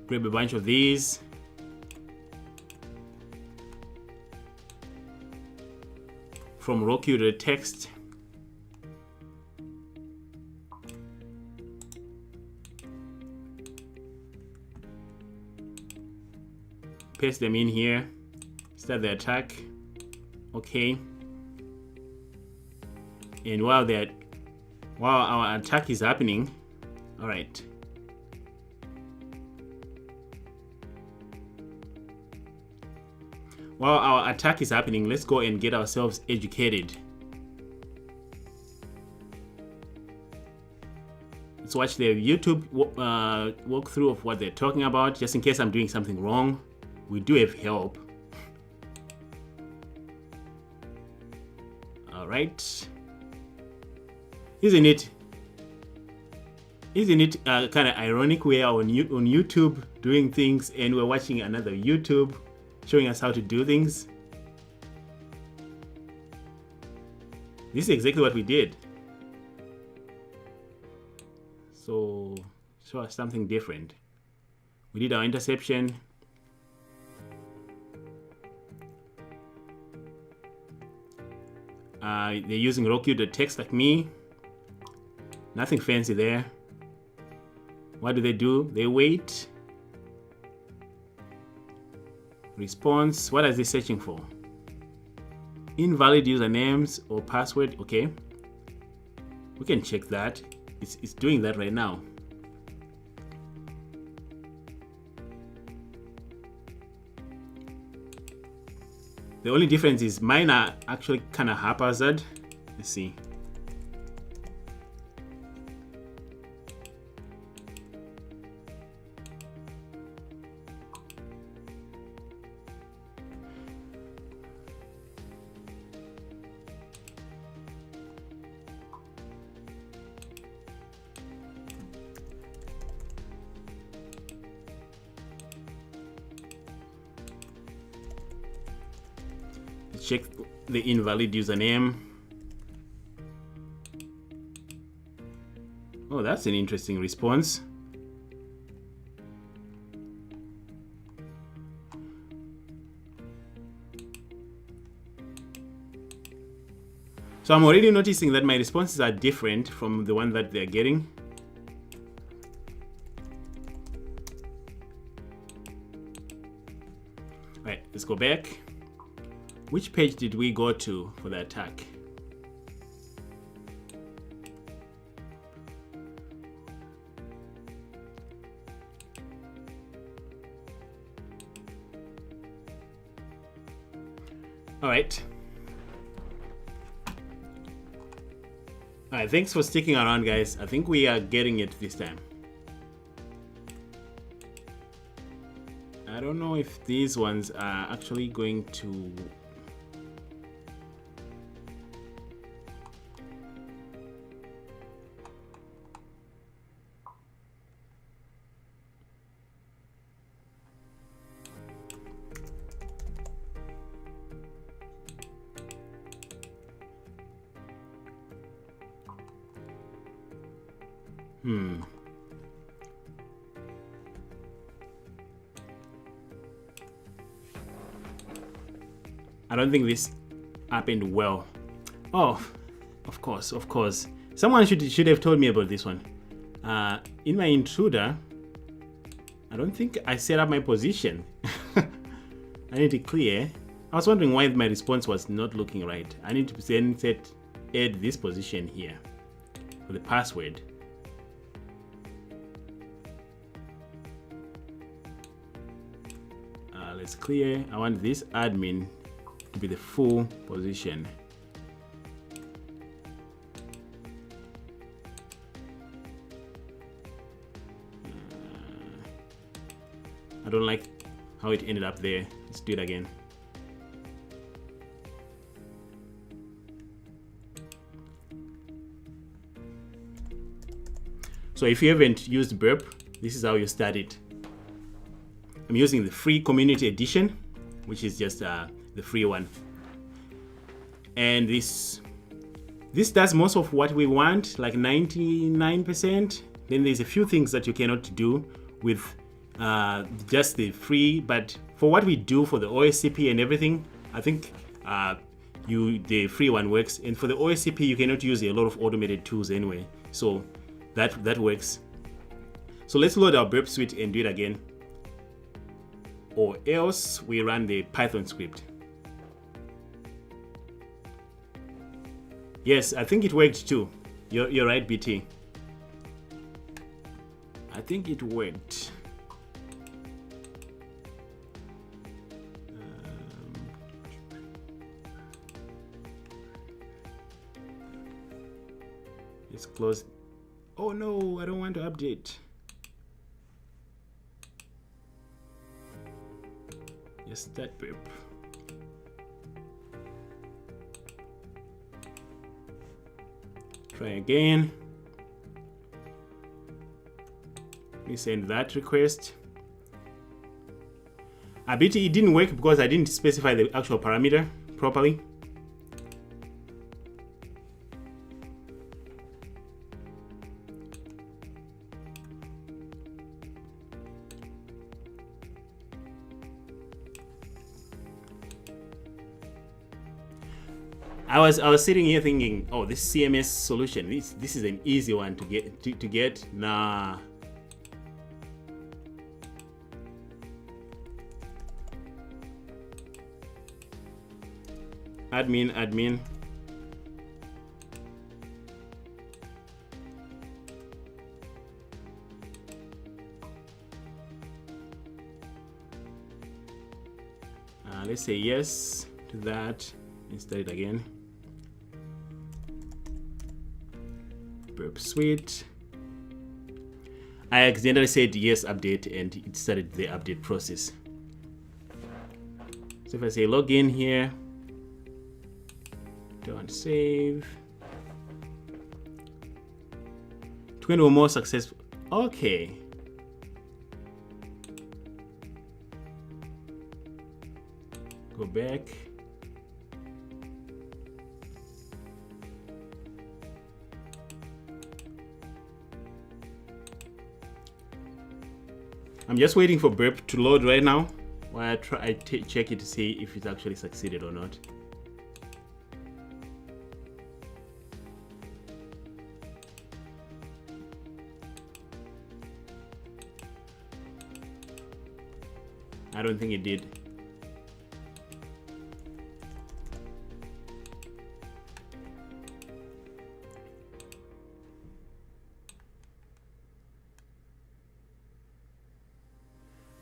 grab a bunch of these, from Roku to text, paste them in here, start the attack. Okay. And while our attack is happening, all right. While our attack is happening, let's go and get ourselves educated. Let's watch the YouTube walkthrough of what they're talking about, just in case I'm doing something wrong. We do have help. All right. Isn't it kind of ironic we are on YouTube doing things and we're watching another YouTube showing us how to do things? This is exactly what we did. So show us something different. We did our interception. They're using Roku to text like me. Nothing fancy there. What do? They wait. Response. What is he searching for? Invalid usernames or password. Okay. We can check that. It's doing that right now. The only difference is mine are actually kind of haphazard. Let's see. Check the invalid username. Oh, that's an interesting response. So I'm already noticing that my responses are different from the one that they're getting. All right, let's go back. Which page did we go to for the attack? All right. All right, thanks for sticking around, guys. I think we are getting it this time. I don't know if these ones are actually going to... I don't think this happened well. Oh, of course. Someone should have told me about this one. In my intruder, I don't think I set up my position. I need to clear. I was wondering why my response was not looking right. I need to then add this position here for the password. Let's clear. I want this admin to be the full position. I don't like how it ended up there. Let's do it again. So if you haven't used Burp, this is how you start it. I'm using the free community edition, which is just the free one. And this does most of what we want, like 99%. Then there's a few things that you cannot do with just the free, but for what we do for the OSCP and everything, I think the free one works. And for the OSCP, you cannot use a lot of automated tools anyway, so that works. So let's load our Burp suite and do it again, or else we run the Python script. Yes, I think it worked too. You're right, BT. I think it worked. Let's close. Oh no, I don't want to update. Just that Burp. Try again. We send that request. BT, it didn't work because I didn't specify the actual parameter properly. I was sitting here thinking, oh, this CMS solution, this is an easy one to get. Nah. Admin. Let's say yes to that and start it again. Burp suite. I accidentally said yes update and it started the update process. So if I say login here, don't save. 20 or more successful. Okay. Go back. I'm just waiting for burp to load right now while I check it to see if it actually succeeded or not. I don't think it did.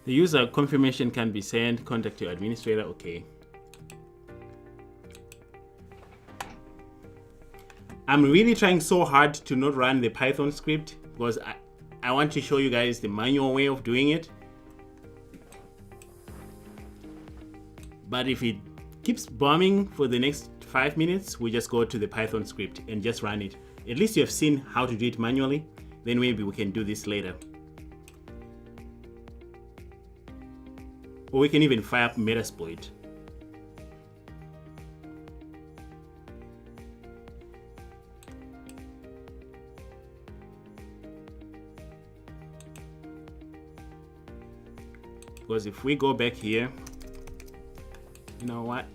The user confirmation can be sent. Contact your administrator. Okay. I'm really trying so hard to not run the Python script because I want to show you guys the manual way of doing it. But if it keeps bombing for the next 5 minutes, we just go to the Python script and just run it. At least you have seen how to do it manually. Then maybe we can do this later. Or we can even fire up Metasploit. Because if we go back here, you know what?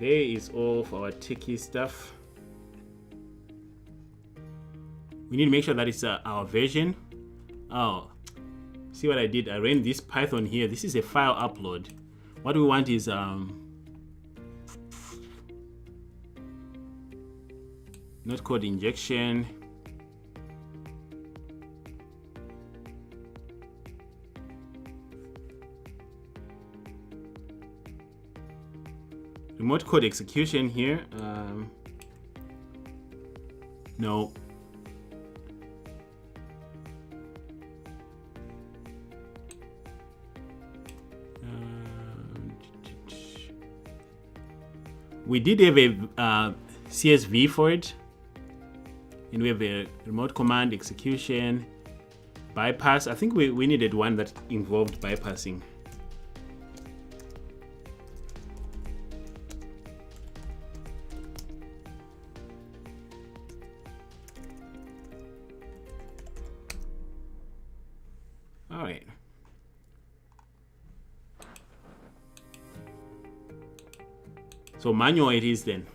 There is all of our Tiki stuff. We need to make sure that it's our version. Oh, see what I did? I ran this Python here. This is a file upload. What we want is not code injection. Remote code execution here. No. We did have a CSV for it, and we have a remote command execution, bypass. I think we needed one that involved bypassing. All right. So manual it is then.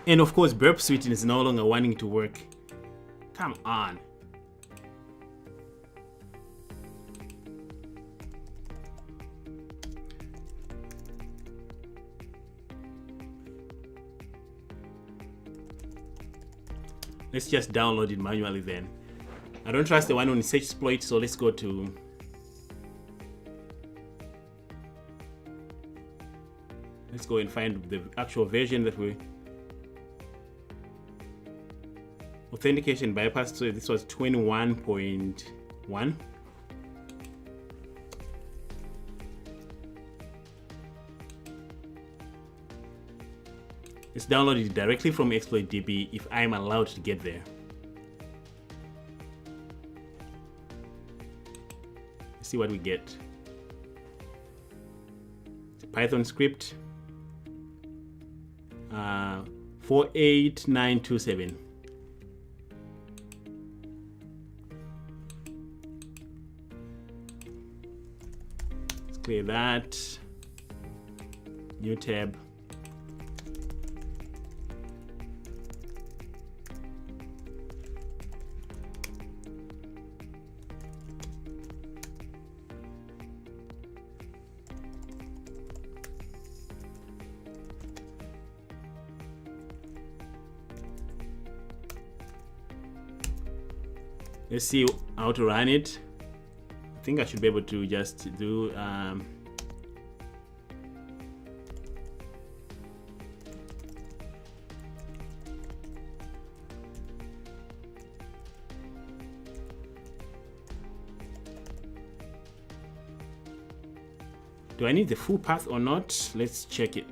And of course, burp suite is no longer wanting to work. Come on. Let's just download it manually then. I don't trust the one on Searchsploit, so let's go to let's go and find the actual version that we authentication bypass. So this was 21.1. It's downloaded directly from ExploitDB if I'm allowed to get there. Let's see what we get. It's a Python script. 48927. Let's clear that. New tab. Let's see how to run it. I think I should be able to just do do I need the full path or not? Let's check it.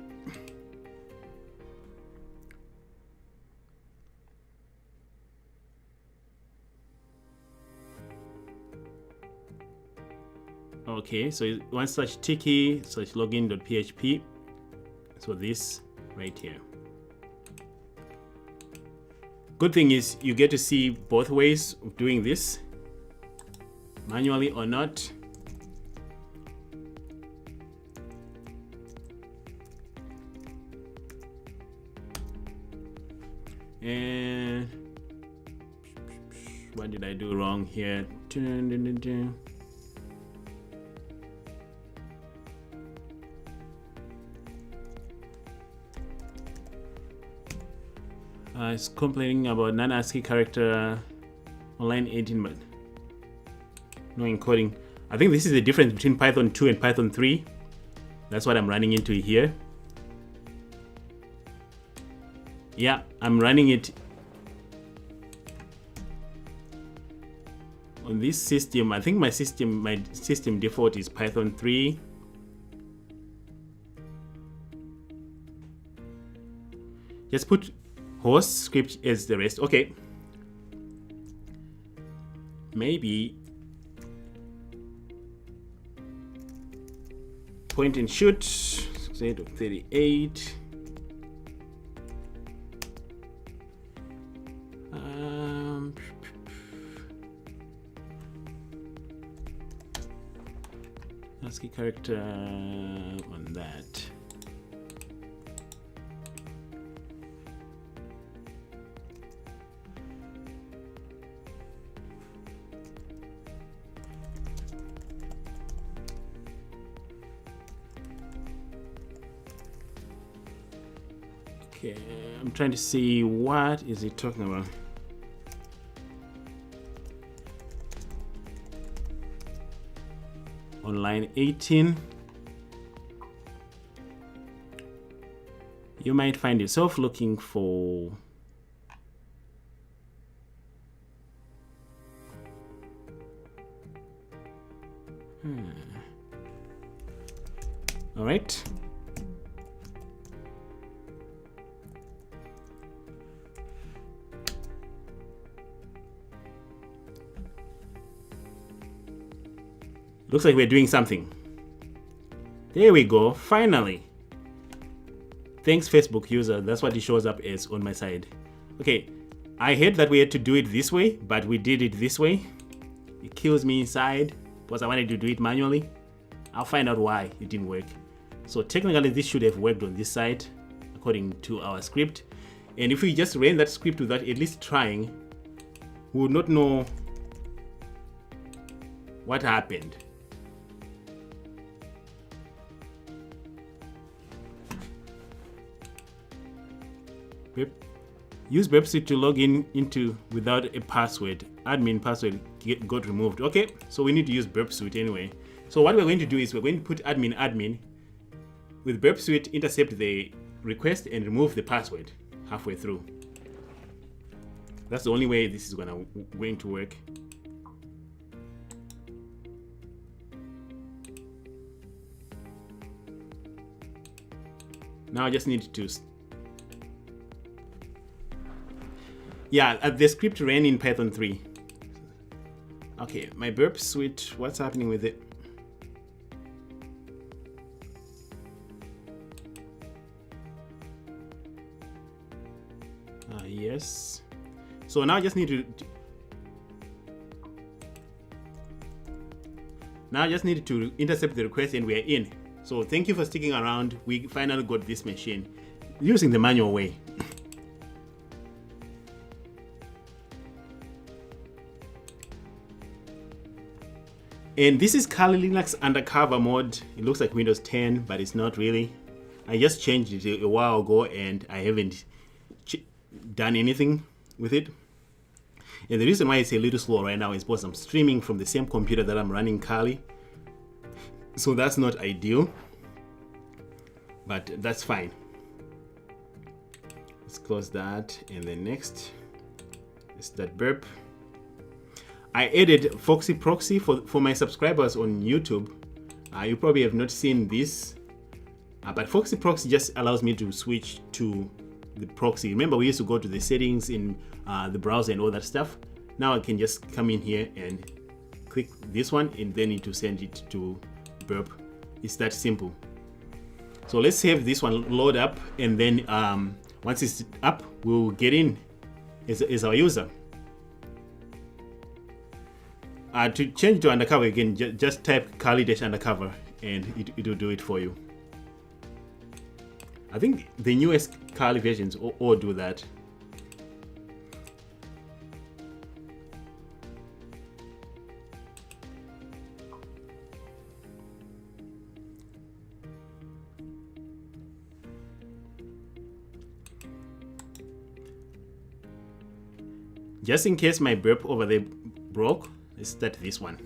Okay, so you want such Tiki, such login.php. So this right here. Good thing is you get to see both ways of doing this, manually or not. And what did I do wrong here? It's complaining about non-ASCII character online 18, but no encoding. I think this is the difference between Python 2 and Python 3. That's what I'm running into here. Yeah, I'm running it on this system. I think my system default is Python 3. Just put host script as the rest. Okay. Maybe point and shoot 38. ASCII character on that. Okay, I'm trying to see what is it talking about. On line 18, you might find yourself looking for all right. Looks like we're doing something. There we go, finally. Thanks, Facebook user. That's what it shows up as on my side. Okay, I hate that we had to do it this way, but we did it this way. It kills me inside because I wanted to do it manually. I'll find out why it didn't work. So technically this should have worked on this side according to our script. And if we just ran that script without at least trying, we would not know what happened. Use website to log into without a password. Admin password got removed. Okay, so we need to use burp suite anyway. So what we're going to do is we're going to put admin with burp suite, intercept the request and remove the password halfway through. That's the only way this is going to work. Now I just need to the script ran in Python 3. Okay, my burp suite, what's happening with it? Yes. So now I just need to intercept the request and we are in. So thank you for sticking around. We finally got this machine using the manual way. And this is Kali Linux undercover mode. It looks like Windows 10, but it's not really. I just changed it a while ago and I haven't done anything with it. And the reason why it's a little slow right now is because I'm streaming from the same computer that I'm running Kali. So that's not ideal, but that's fine. Let's close that, and then next is that burp. I added Foxy Proxy for my subscribers on YouTube. You probably have not seen this, but Foxy Proxy just allows me to switch to the proxy. Remember, we used to go to the settings in the browser and all that stuff. Now I can just come in here and click this one, and then need to send it to burp. It's that simple. So let's have this one load up, and then once it's up, we'll get in as our user. To change to undercover again, just type Kali-undercover and it will do it for you. I think the newest Kali versions all do that. Just in case my burp over there broke, let's start this one.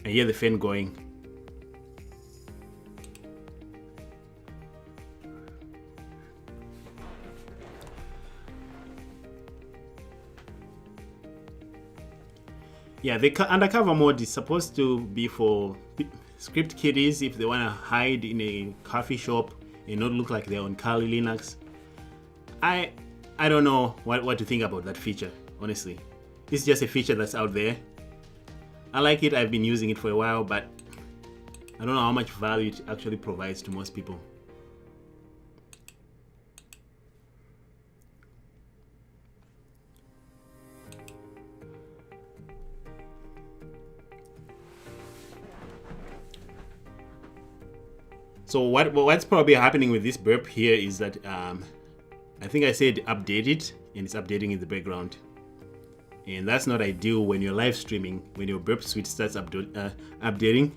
I hear the fan going. Yeah, the undercover mode is supposed to be for script kiddies if they want to hide in a coffee shop and not look like they're on Kali Linux. I don't know what to think about that feature, honestly. It's just a feature that's out there. I like it, I've been using it for a while, but I don't know how much value it actually provides to most people. So what's probably happening with this burp here is that I think I said update it, and it's updating in the background. And that's not ideal when you're live streaming, when your burp suite starts updating.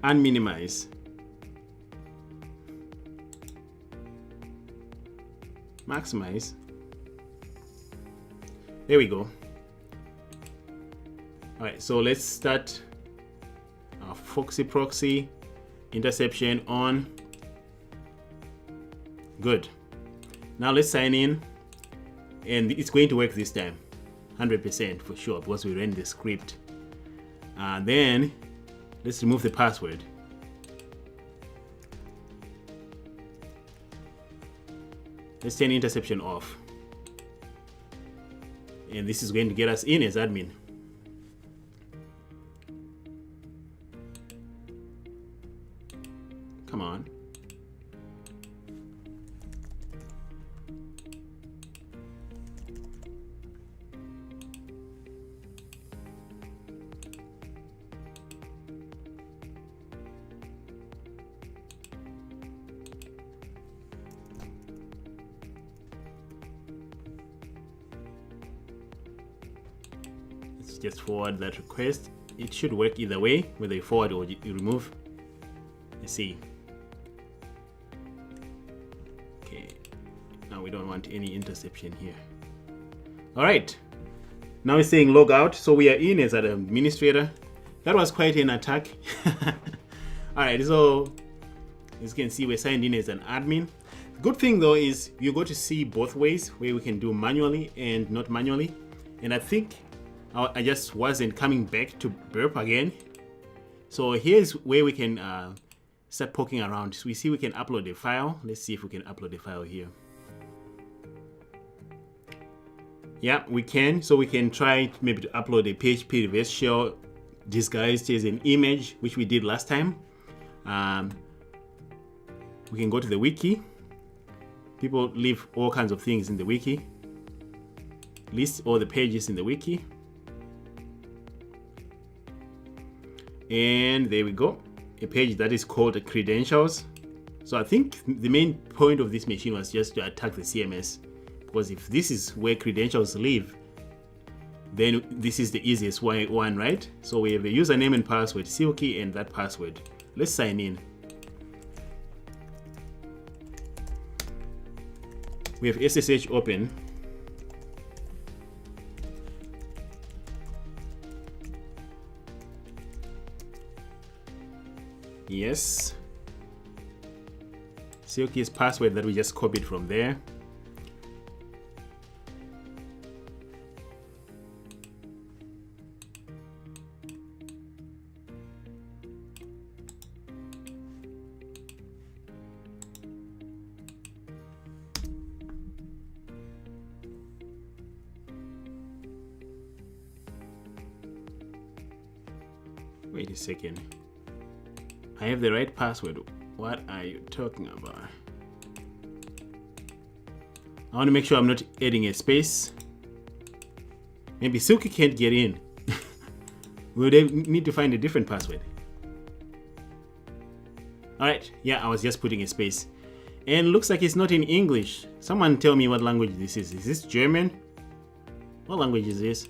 Unminimize. Maximize. There we go. All right, so let's start our Foxy Proxy, interception on. Good. Now let's sign in, and it's going to work this time, 100% for sure, because we ran the script. Then let's remove the password. Let's turn interception off, and this is going to get us in as admin. Come on. Let's just forward that request. It should work either way, whether you forward or you remove. Let's see. Okay, now we don't want any interception here. All right, now it's saying log out, so we are in as an administrator. That was quite an attack. All right, so as you can see, we're signed in as an admin. The good thing though is you go to see both ways, where we can do manually and not manually. And I think I just wasn't coming back to burp again. So here's where we can start poking around. So we see we can upload a file. Let's see if we can upload a file here. Yeah, we can. So we can try maybe to upload a PHP reverse shell disguised as an image, which we did last time. We can go to the wiki. People leave all kinds of things in the wiki. List all the pages in the wiki. And there we go. A page that is called credentials. So I think the main point of this machine was just to attack the CMS, because if this is where credentials live, then this is the easiest one, right? So we have a username and password, seal key, and that password. Let's sign in. We have SSH open. Yes. Seal key is password that we just copied from there. Wait a second. I have the right password. What are you talking about? I want to make sure I'm not adding a space. Maybe Silky can't get in. We'll need to find a different password. Alright, yeah, I was just putting a space. And looks like it's not in English. Someone tell me what language this is. Is this German? What language is this?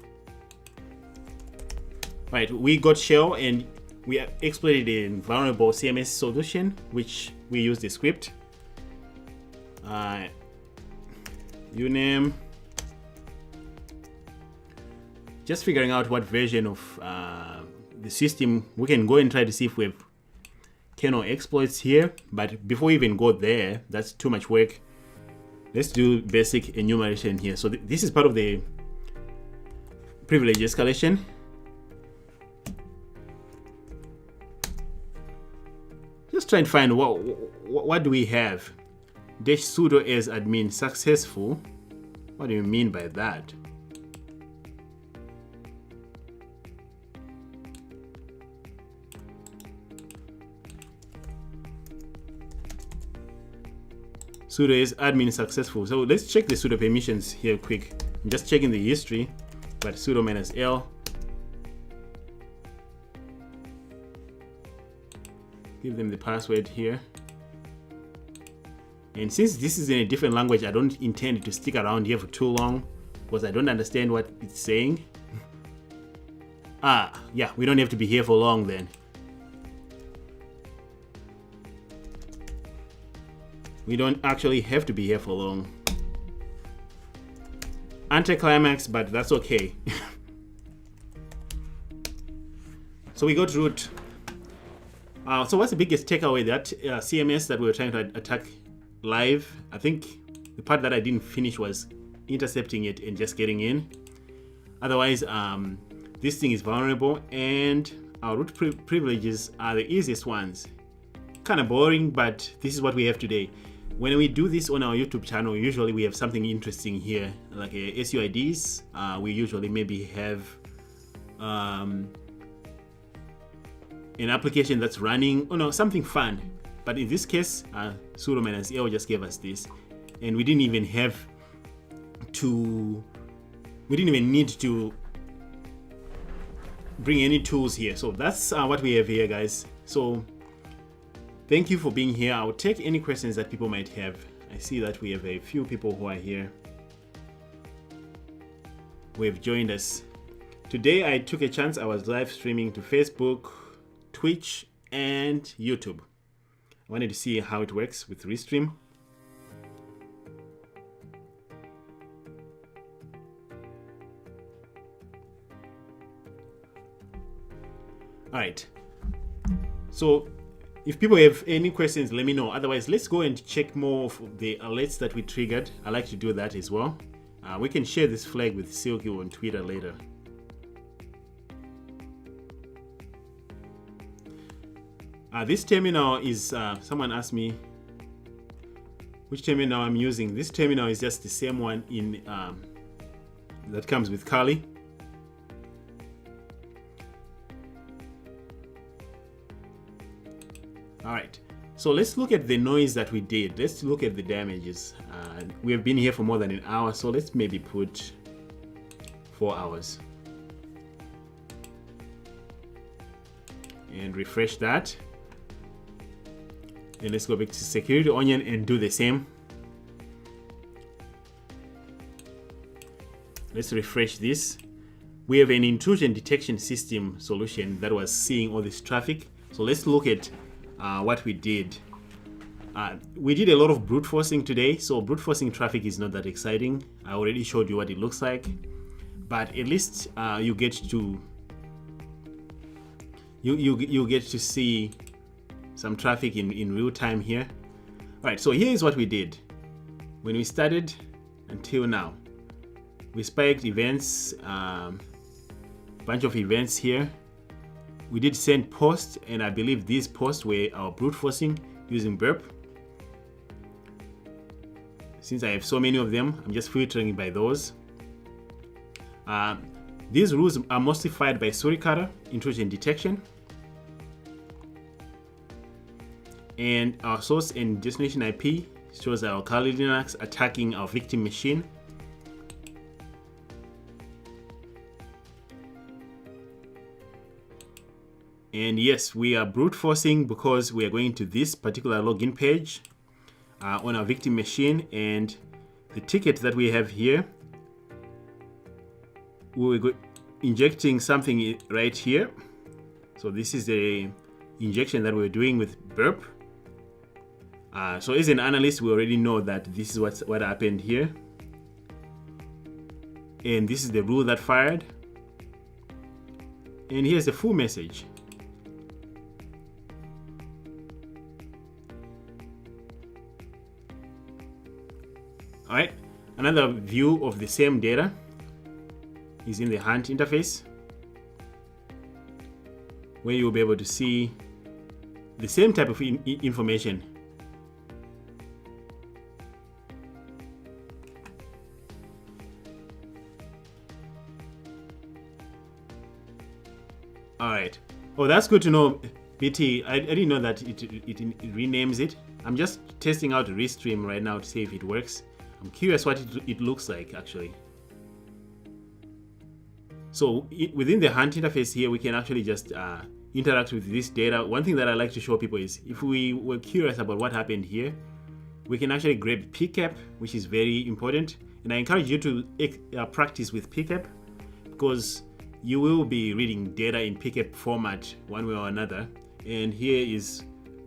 Right, we got shell and we exploited a vulnerable CMS solution, which we used the script. Uname. Just figuring out what version of the system. We can go and try to see if we have kernel exploits here. But before we even go there, that's too much work. Let's do basic enumeration here. So this is part of the privilege escalation. Just try and find what do we have. Dash sudo as admin successful. What do you mean by that? Sudo is admin successful. So let's check the sudo permissions here quick. I'm just checking the history, but sudo -l. Give them the password here. And since this is in a different language, I don't intend to stick around here for too long because I don't understand what it's saying. Yeah, we don't have to be here for long then. We don't actually have to be here for long. Anticlimax, but that's okay. So we got root. So what's the biggest takeaway? That CMS that we were trying to attack live, I think the part that I didn't finish was intercepting it and just getting in. Otherwise, this thing is vulnerable and our root privileges are the easiest ones. Kind of boring, but this is what we have today. When we do this on our YouTube channel, usually we have something interesting here, like SUIDs. We usually maybe have an application that's running, something fun. But in this case, sudo -l just gave us this, and we didn't even need to bring any tools here. So that's what we have here, guys. So thank you for being here. I'll take any questions that people might have. I see that we have a few people who are here who have joined us. Today I took a chance. I was live streaming to Facebook, Twitch, and YouTube. I wanted to see how it works with Restream. All right. So if people have any questions, let me know. Otherwise, let's go and check more of the alerts that we triggered. I like to do that as well. We can share this flag with Silky on Twitter later. This terminal is, someone asked me which terminal I'm using. This terminal is just the same one in that comes with Kali. All right, so let's look at the noise that we did. Let's look at the damages. We have been here for more than an hour, so let's maybe put 4 hours. And refresh that. And let's go back to Security Onion and do the same. Let's refresh this. We have an intrusion detection system solution that was seeing all this traffic. So let's look at what we did. We did a lot of brute forcing today. So brute forcing traffic is not that exciting. I already showed you what it looks like, but at least you get to you get to see some traffic in real time here. All right, so here is what we did when we started until now. We spiked events, bunch of events here. We did send posts, and I believe these posts were our brute forcing using burp. Since I have so many of them, I'm just filtering by those. These rules are mostly fired by Suricata, intrusion detection. And our source and destination IP shows our Kali Linux attacking our victim machine. And yes, we are brute forcing because we are going to this particular login page on our victim machine, and the ticket that we have here, we're injecting something right here. So this is the injection that we're doing with burp. So as an analyst, we already know that this is what happened here. And this is the rule that fired. And here's the full message. All right, another view of the same data is in the hunt interface, where you'll be able to see the same type of information. All right. Oh, that's good to know, BT. I didn't know that it renames it. I'm just testing out Restream right now to see if it works. I'm curious what it looks like actually. So within the hunt interface here, we can actually just interact with this data. One thing that I like to show people is if we were curious about what happened here, we can actually grab PCAP, which is very important. And I encourage you to practice with PCAP, because you will be reading data in PCAP format one way or another. And here is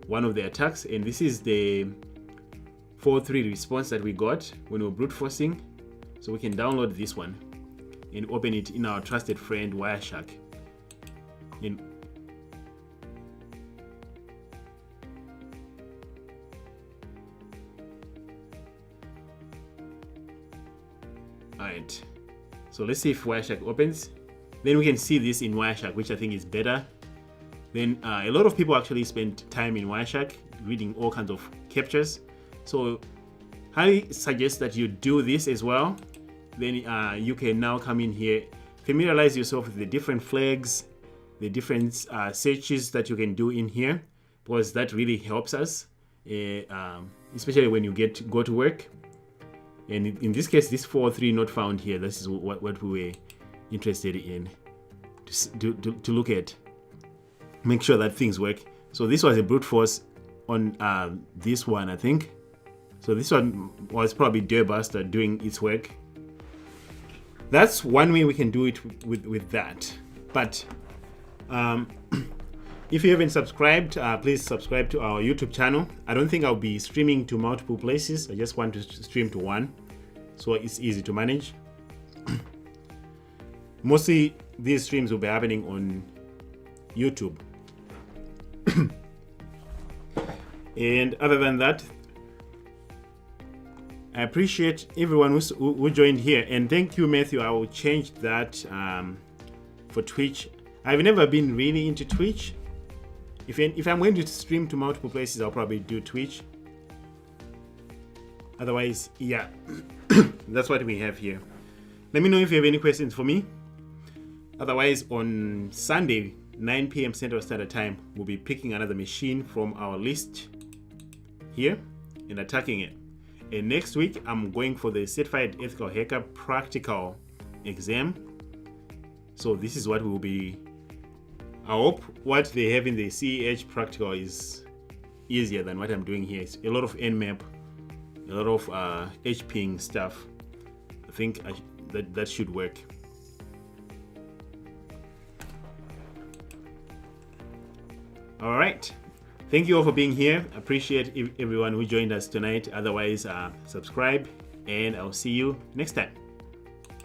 one of the attacks, and this is the 4.3 response that we got when we were brute forcing. So we can download this one and open it in our trusted friend Wireshark. Alright, so let's see if Wireshark opens. Then we can see this in Wireshark, which I think is better. Then a lot of people actually spend time in Wireshark reading all kinds of captures. So highly suggest that you do this as well. Then you can now come in here, familiarize yourself with the different flags, the different searches that you can do in here, because that really helps us, especially when you go to work. And in this case, this 4.3 not found here. This is what we were interested in to look at. Make sure that things work. So this was a brute force on this one, I think. So this one was probably Deerbuster doing its work. That's one way we can do it with that. But if you haven't subscribed, please subscribe to our YouTube channel. I don't think I'll be streaming to multiple places. I just want to stream to one, so it's easy to manage. Mostly these streams will be happening on YouTube. And other than that, I appreciate everyone who joined here, and thank you, Matthew. I will change that for Twitch. I've never been really into Twitch. If I'm going to stream to multiple places, I'll probably do Twitch. Otherwise, yeah, that's what we have here. Let me know if you have any questions for me. Otherwise, on Sunday, 9 p.m. Central Standard Time, we'll be picking another machine from our list here and attacking it. And next week, I'm going for the Certified Ethical Hacker Practical exam. So this is what will be, I hope what they have in the CEH Practical is easier than what I'm doing here. It's a lot of nmap, a lot of hping stuff. I think that should work. All right, thank you all for being here. Appreciate everyone who joined us tonight. Otherwise, subscribe, and I'll see you next time.